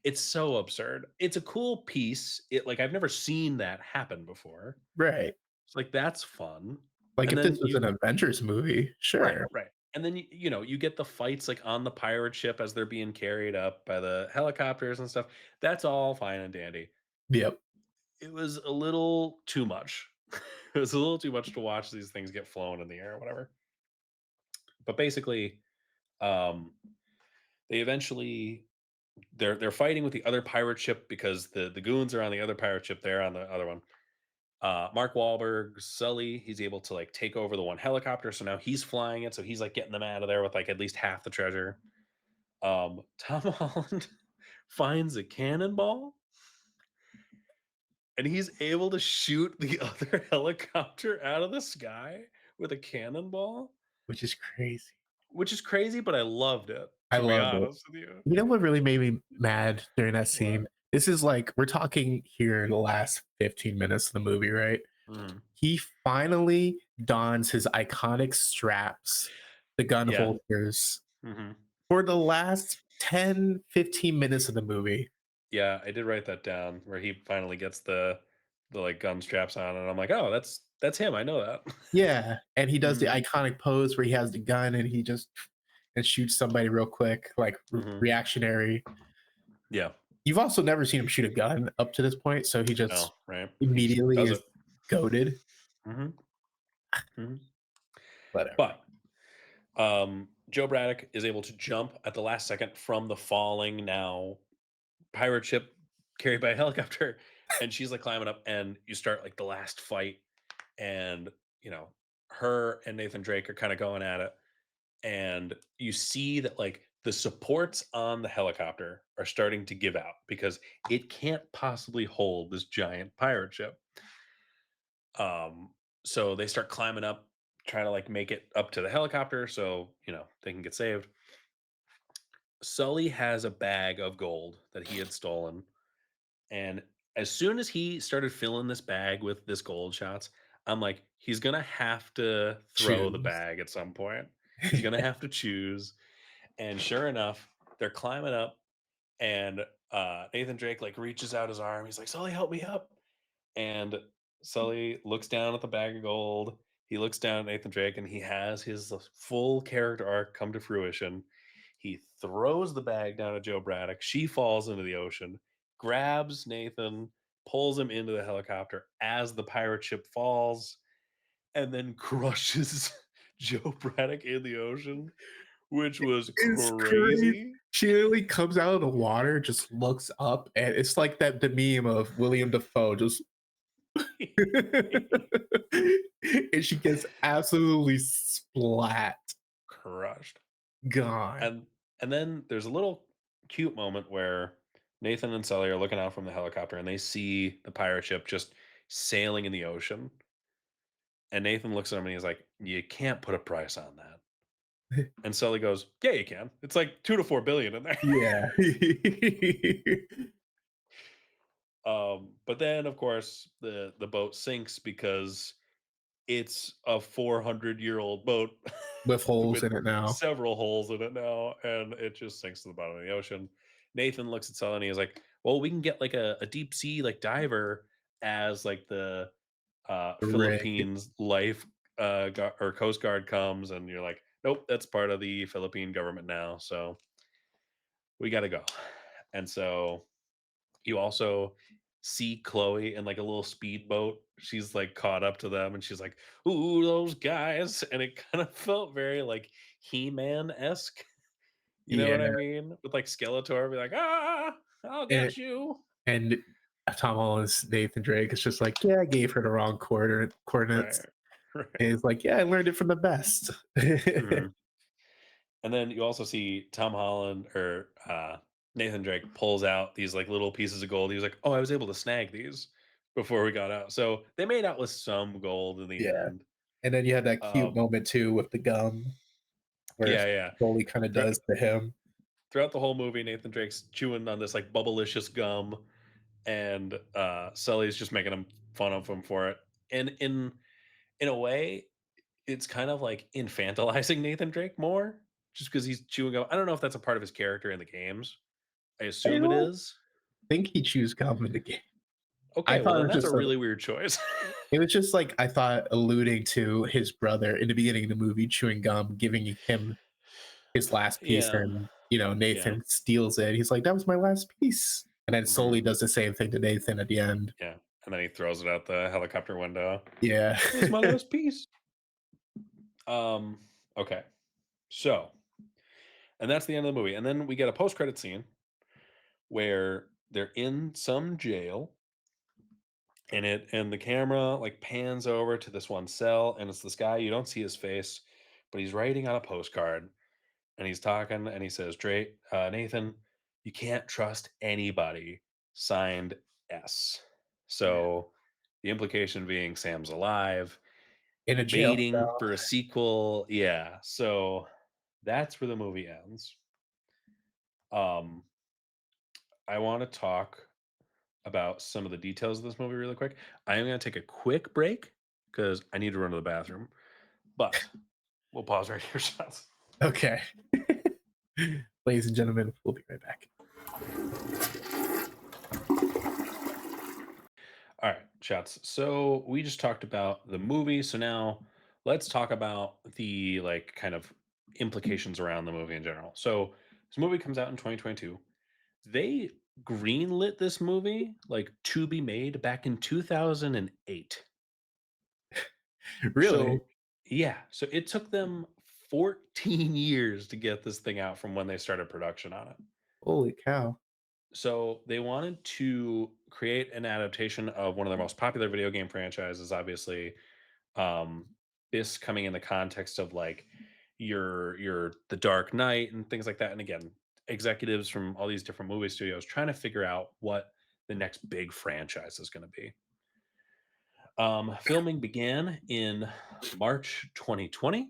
it's so absurd. It's a cool piece. It like I've never seen that happen before. right? It's like that's fun. Like, And if this then was an Avengers movie, right, sure. right. And then you get the fights like on the pirate ship as they're being carried up by the helicopters and stuff. That's all fine and dandy. Yep. It was a little too much. It was a little too much to watch these things get flown in the air or whatever. But basically, um, they eventually they're fighting with the other pirate ship because the goons are on the other pirate ship. They're on the other one. Mark Wahlberg, Sully, he's able to like take over the one helicopter, so now he's flying it. So he's like getting them out of there with like at least half the treasure. Tom Holland finds a cannonball and he's able to shoot the other helicopter out of the sky with a cannonball, Which is crazy. which is crazy, but I loved it, I to be loved it. honest with you. You know what really made me mad during that What? scene? This is like, we're talking here in the last 15 minutes of the movie, right? Mhm. He finally dons his iconic straps, the gun Yeah. holsters, Mhm. for the last 10, 15 minutes of the movie. Yeah, I did write that down where he finally gets the like gun straps on, and I'm like, oh, that's him. I know that. Yeah, and he does the Mhm. iconic pose where he has the gun and he just and shoots somebody real quick, like Mhm. reactionary. Yeah. You've also never seen him shoot a gun up to this point, so he No. just Right. He just immediately does is it. goaded. Mhm. Mhm. Whatever. But Joe Braddock is able to jump at the last second from the falling now pirate ship carried by a helicopter, and she's like climbing up, and you start like the last fight, and you know her and Nathan Drake are kind of going at it, and you see that like the supports on the helicopter are starting to give out because it can't possibly hold this giant pirate ship. Um, so they start climbing up, trying to like make it up to the helicopter so they can get saved. Sully has a bag of gold that he had stolen, and as soon as he started filling this bag with this gold shots, I'm like, he's gonna have to throw the Choose. bag at some point. He's gonna have to choose. And sure enough, they're climbing up, and Nathan Drake like reaches out his arm. He's like, "Sully, help me up!" And Sully looks down at the bag of gold. He looks down at Nathan Drake, and he has his full character arc come to fruition. He throws the bag down at Joe Braddock. She falls into the ocean, grabs Nathan, pulls him into the helicopter as the pirate ship falls, and then crushes Joe Braddock in the ocean, which was It's crazy. crazy. She literally comes out of the water, just looks up, and it's like that the meme of William Dafoe just and she gets absolutely splat. Crushed. Gone. And then there's a little cute moment where Nathan and Sully are looking out from the helicopter and they see the pirate ship just sailing in the ocean. And Nathan looks at him and he's like, "You can't put a price on that." And Sully goes, "Yeah, you can. It's like 2 to 4 billion in there." Yeah. But then of course the boat sinks because it's a 400-year-old boat With holes with in it now. several holes in it now, and it just sinks to the bottom of the ocean. Nathan looks at Sully and he's like, "Well, we can get like a deep sea like diver as like the Rig. Philippines life or Coast Guard comes," and you're like, "Nope, that's part of the Philippine government now, so we got to go." And so you also see Chloe in like a little speedboat. She's like caught up to them and she's like, "Ooh, those guys." And it kind of felt very like He-Man esque. You know Yeah. what I mean? With like Skeletor be like, "Ah, I'll And get you." and Tom Holland's Nathan Drake is just like, "Yeah, I gave her the wrong coordinates." Right. Right. And he's like, "Yeah, I learned it from the best." Mhm. And then you also see Tom Holland or Nathan Drake pulls out these like little pieces of gold. He was like, "Oh, I was able to snag these before we got out." So they made out with some gold in the Yeah. end. And then you had that cute Um, moment too with the gum where yeah, yeah. Jolie kinda Thro- does to him. Throughout the whole movie, Nathan Drake's chewing on this like bubblicious gum, and Sully's just making him fun of him for it. And in a way, it's kind of like infantilizing Nathan Drake more, just because he's chewing gum. I don't know if that's a part of his character in the games. I I assume it don't is. think he chews gum in the game. I Okay, well thought it then was that's a just a really weird choice. it was just like I thought alluding to his brother in the beginning of the movie chewing gum, giving him his last piece, Yeah, and yeah, Nathan steals it. He's like, "That was my last piece," and then mhm, Sully does the same thing to Nathan at the end. yeah, and then he throws it out the helicopter window. Yeah. That was my last piece. Um, okay, so and that's the end of the movie, and then we get a post-credit scene where they're in some jail, and the camera like pans over to this one cell, and it's this guy. You don't see his face, but he's writing on a postcard, and he's talking, and he says, "Drake, Nathan, you can't trust anybody." Signed S. Yeah. So the implication being Sam's alive, In a jail baiting cell. for a sequel. Yeah. So that's where the movie ends. Um, I want to talk about some of the details of this movie really quick. I am going to take a quick break because I need to run to the bathroom, but we'll pause right here, shots. Okay. Ladies and gentlemen, we'll be right back. All right, shots. So we just talked about the movie. So now let's talk about the like kind of implications around the movie in general. So this movie comes out in 2022. They greenlit this movie like to be made back in 2008. Really? So yeah, so it took them 14 years to get this thing out from when they started production on it. Holy cow. So they wanted to create an adaptation of one of their most popular video game franchises, obviously. Um, this coming in the context of like your The Dark Knight and things like that. And again, executives from all these different movie studios trying to figure out what the next big franchise is going to be. Filming began in March 2020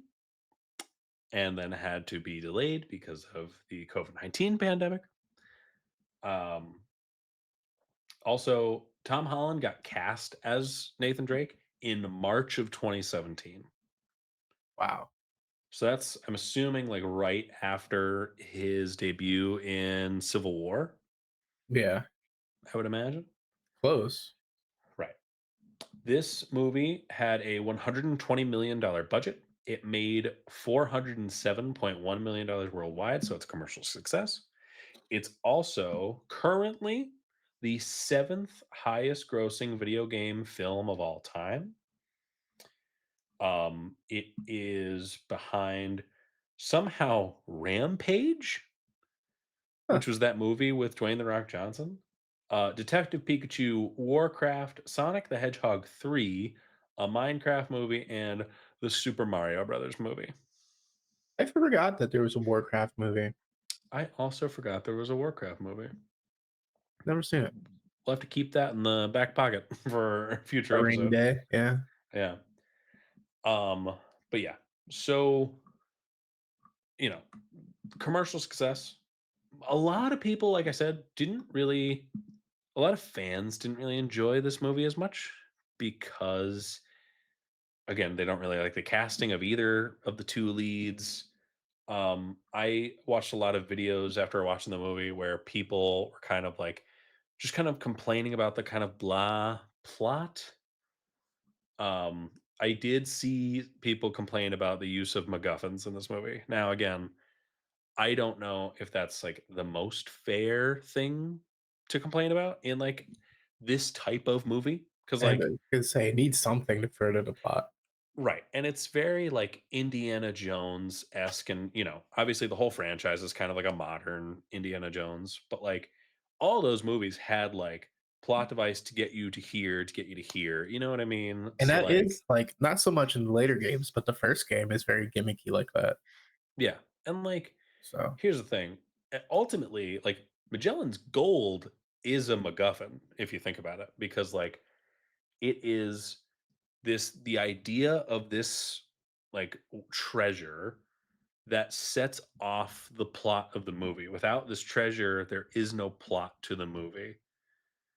and then had to be delayed because of the COVID-19 pandemic. Um, Also, Tom Holland got cast as Nathan Drake in March of 2017. Wow. So that's, I'm assuming, like right after his debut in Civil War, Yeah. I would imagine. Close. Right. This movie had a $120 million budget. It made $407.1 million worldwide, so it's a commercial success. It's also currently the seventh highest grossing video game film of all time. It is behind somehow Rampage, Huh. which was that movie with Dwayne the Rock Johnson, Detective Pikachu, Warcraft, Sonic the Hedgehog 3, a Minecraft movie, and the Super Mario Brothers movie. I forgot that there was a Warcraft movie. I also forgot there was a Warcraft movie. Never seen it. We'll have to keep that in the back pocket for a future A rainy episode. day. Yeah. Yeah. Um, but yeah. So, you know, commercial success. A lot of people, like I said, didn't really a lot of fans didn't really enjoy this movie as much because again, they don't really like the casting of either of the two leads. I watched a lot of videos after watching the movie where people were kind of like just kind of complaining about the kind of blah plot. I did see people complain about the use of MacGuffins in this movie. Now, again, I don't know if that's like the most fair thing to complain about in like this type of movie. Cause And I like, could say it needs something to further the plot. right. And it's very like Indiana Jones esque. And, obviously the whole franchise is kind of like a modern Indiana Jones, but like all those movies had like plot device to get you to here, to get you to here. You know what I mean? And So that like, is like not so much in the later games, but the first game is very gimmicky like that. yeah. And like, So here's the thing. Ultimately, like Magellan's Gold is a MacGuffin, if you think about it, because like it is the idea of this like treasure that sets off the plot of the movie. Without this treasure, there is no plot to the movie.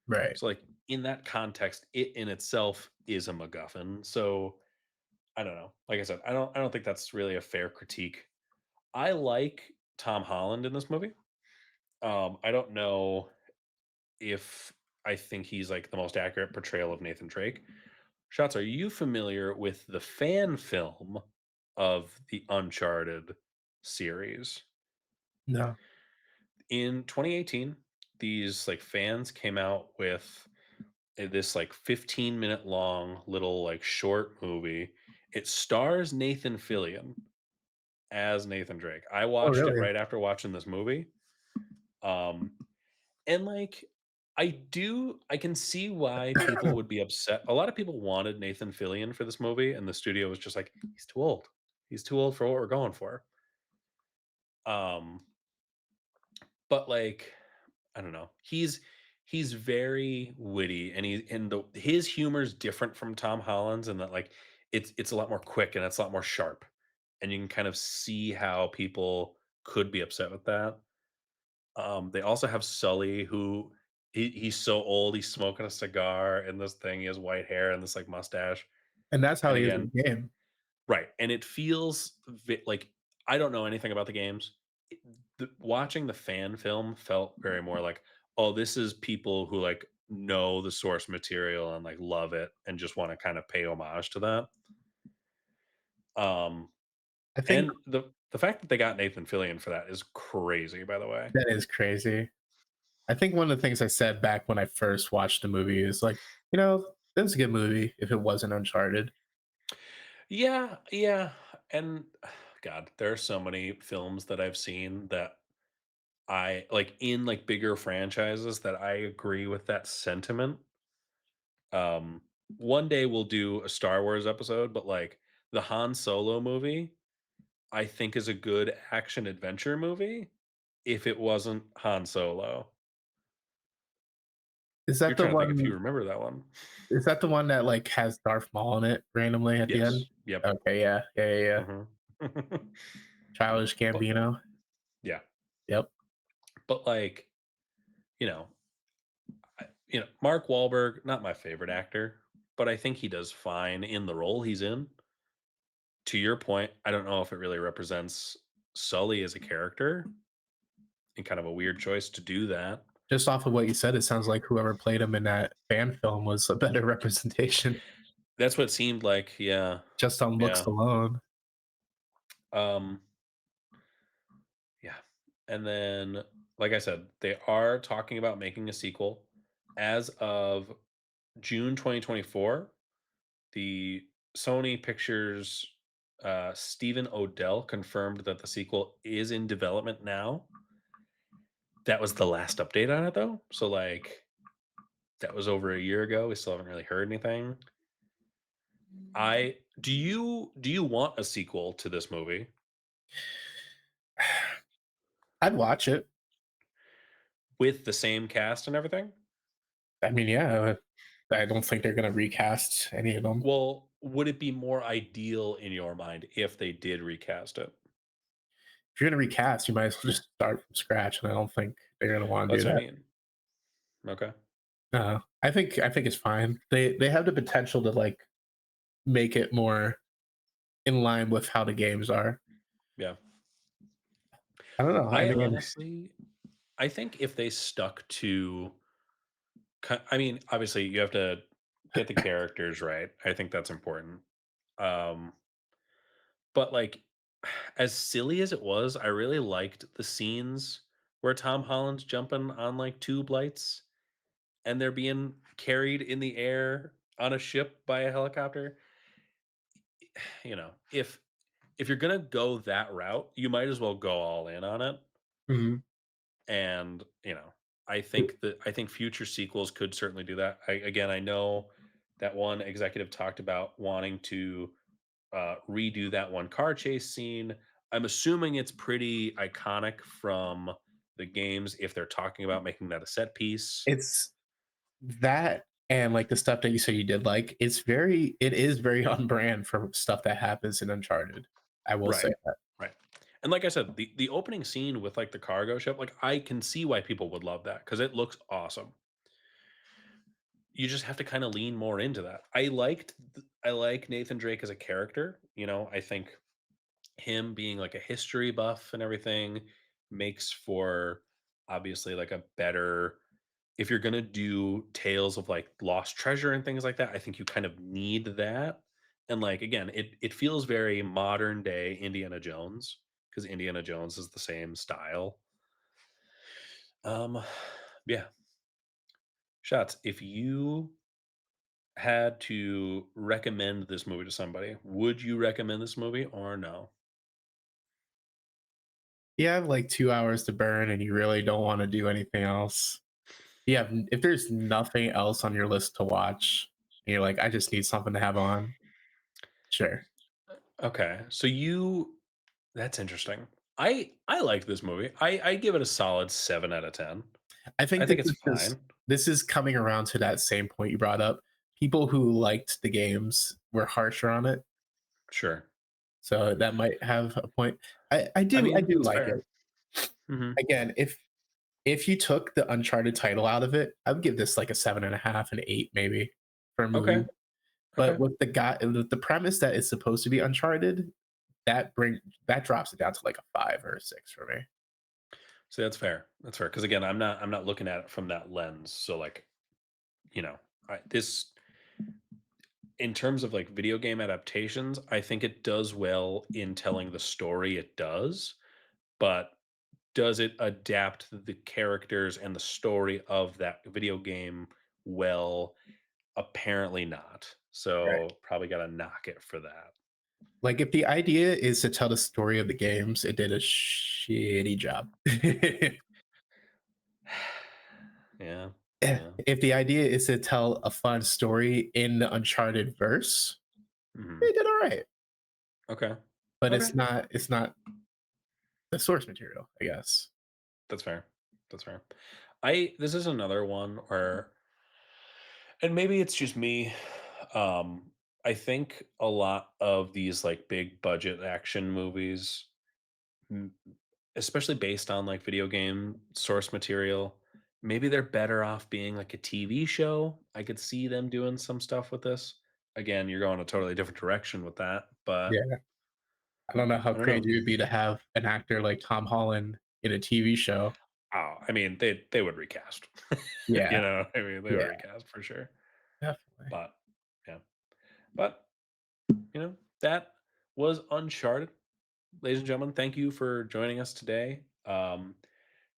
right. So like in that context, it in itself is a MacGuffin. So I don't know. Like I said, I don't think that's really a fair critique. I like Tom Holland in this movie. I don't know if I think he's like the most accurate portrayal of Nathan Drake. Shots, are you familiar with the fan film of the Uncharted series? No. In 2018, these like fans came out with this like 15-minute long little like short movie. It stars Nathan Fillion as Nathan Drake. I Oh watched it really? right after watching this movie. Um And like I can see why people would be upset. A lot of people wanted Nathan Fillion for this movie, and the studio was just like, he's too old. He's too old for what we're going for. Um, but like, I don't know. He's very witty and his humor is different from Tom Holland's and that like it's a lot more quick and it's a lot more sharp. And you can kind of see how people could be upset with that. They also have Sully, who he's so old, he's smoking a cigar and this thing. He has white hair and this like mustache. And that's how And he is in again, the game. right, and it feels like I don't know anything about the games. Watching the fan film felt very more like, oh, this is people who like know the source material and like love it and just want to kind of pay homage to that. Um, I think and the fact that they got Nathan Fillion for that is crazy, by the way. that is crazy. I think one of the things I said back when I first watched the movie is like, it was a good movie if it wasn't Uncharted. Yeah, yeah. And God, there are so many films that I've seen that I like in like bigger franchises that I agree with that sentiment. Um, One day we'll do a Star Wars episode, but like the Han Solo movie, I think is a good action adventure movie if it wasn't Han Solo. Is You're that the trying to think if you one remember that one. is that the one that like has Darth Maul in it randomly at the end? Yes. Yep. Okay, yeah, yeah, yeah, yeah. Hmm. Childish But Gambino. yeah, Yep. but like you know, Mark Wahlberg, not my favorite actor, but I think he does fine in the role he's in. To your point, I don't know if it really represents Sully as a character and kind of a weird choice to do that. Just off of what you said, it sounds like whoever played him in that fan film was a better representation That's what it seemed like. Yeah. just on looks Yeah. alone. Um, yeah. And then, like I said, they are talking about making a sequel. As of June 2024, the Sony Pictures Stephen Odell confirmed that the sequel is in development now. That was the last update on it though. So like that was over a year ago. We still haven't really heard anything. I do you want a sequel to this movie? I'd watch it. with the same cast and everything? I mean, yeah, I don't think they're gonna recast any of them. Well, would it be more ideal in your mind if they did recast it? If you're gonna recast, you might as well just start from scratch, and I don't think they're gonna want to do That's what I that. mean. Okay. I think it's fine. They have the potential to like make it more in line with how the games are. Yeah. I don't know. I I mean, honestly I think if they stuck to I mean, obviously you have to get the characters right. I think that's important. Um but like as silly as it was, I really liked the scenes where Tom Holland's jumping on like tube lights and they're being carried in the air on a ship by a helicopter. You know, if you're gonna go that route, you might as well go all in on it. mhm. And I think future sequels could certainly do that. I know that one executive talked about wanting to redo that one car chase scene. I'm assuming it's pretty iconic from the games if they're talking about making that a set piece. It's that and like the stuff that you said you did like. It is very on brand for stuff that happens in Uncharted. I will say Right. that. Right. And like I said, the opening scene with like the cargo ship, like I can see why people would love that because it looks awesome. You just have to kind of lean more into that. I like Nathan Drake as a character. You know, I think him being like a history buff and everything makes for obviously like a better if you're going to do tales of like lost treasure and things like that, I think you kind of need that. And like again, it feels very modern day Indiana Jones because Indiana Jones is the same style. Um yeah, shots. If you had to recommend this movie to somebody, would you recommend this movie or no? You have like 2 hours to burn, and you really don't want to do anything else. Yeah, if there's nothing else on your list to watch, and you're like, I just need something to have on. Sure. Okay. So you that's interesting. I liked this movie. I give it a solid 7 out of 10. I I think think it's fine. this is coming around to that same point you brought up. People who liked the games were harsher on it, Sure. so that might have a point. I I mean, do that's like fair. it. Mhm. Again, if you took the Uncharted title out of it, I would give this like a 7.5, an 8 maybe for a Okay. movie. But Okay. with the premise that it's supposed to be Uncharted, that drops it down to like a 5 or a 6 for me. So that's fair. That's fair. Because again, I'm not looking at it from that lens. So like, you know, this in terms of like video game adaptations, I think it does well in telling the story it does, but does it adapt the characters and the story of that video game well? Apparently not. Right. So probably got to knock it for that. Like if the idea is to tell the story of the games, it did a shitty job. Yeah. Yeah. If the idea is to tell a fun story in the Uncharted verse, Mhm. they did all right. Okay. But Okay. it's not the source material, I guess. That's fair. That's fair. I this is another one where and maybe it's just me. Um I think a lot of these like big budget action movies m- especially based on like video game source material, maybe they're better off being like a TV show. I could see them doing some stuff with this. Again, you're going a totally different direction with that, but Yeah. I don't know how I don't know. crazy it would be to have an actor like Tom Holland in a TV show. Oh, I mean, they would recast. Yeah. I mean, they would Yeah, recast for sure. definitely. But yeah, but that was Uncharted, ladies and gentlemen. Thank you for joining us today.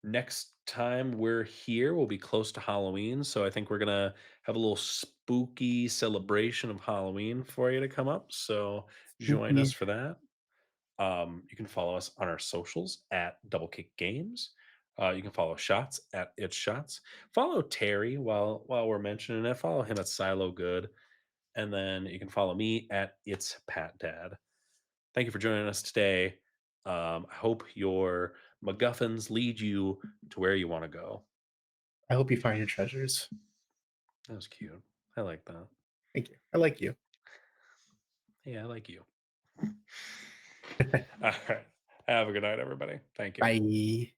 Next time we're here, we'll be close to Halloween, so I think we're gonna have a little spooky celebration of Halloween for you to come up. So join us Spooky. for that. You can follow us on our socials at Double Kick Games. You can follow Shots at It's Shots. Follow Terry while we're mentioning it. Follow him at Silo Good, and then you can follow me at It's Pat Dad. Thank you for joining us today. I hope your MacGuffins lead you to where you want to go. I hope you find your treasures. That was cute. I like that. Thank you. I like you. Yeah, I like you. All right. Have a good night, everybody. Thank you. Bye.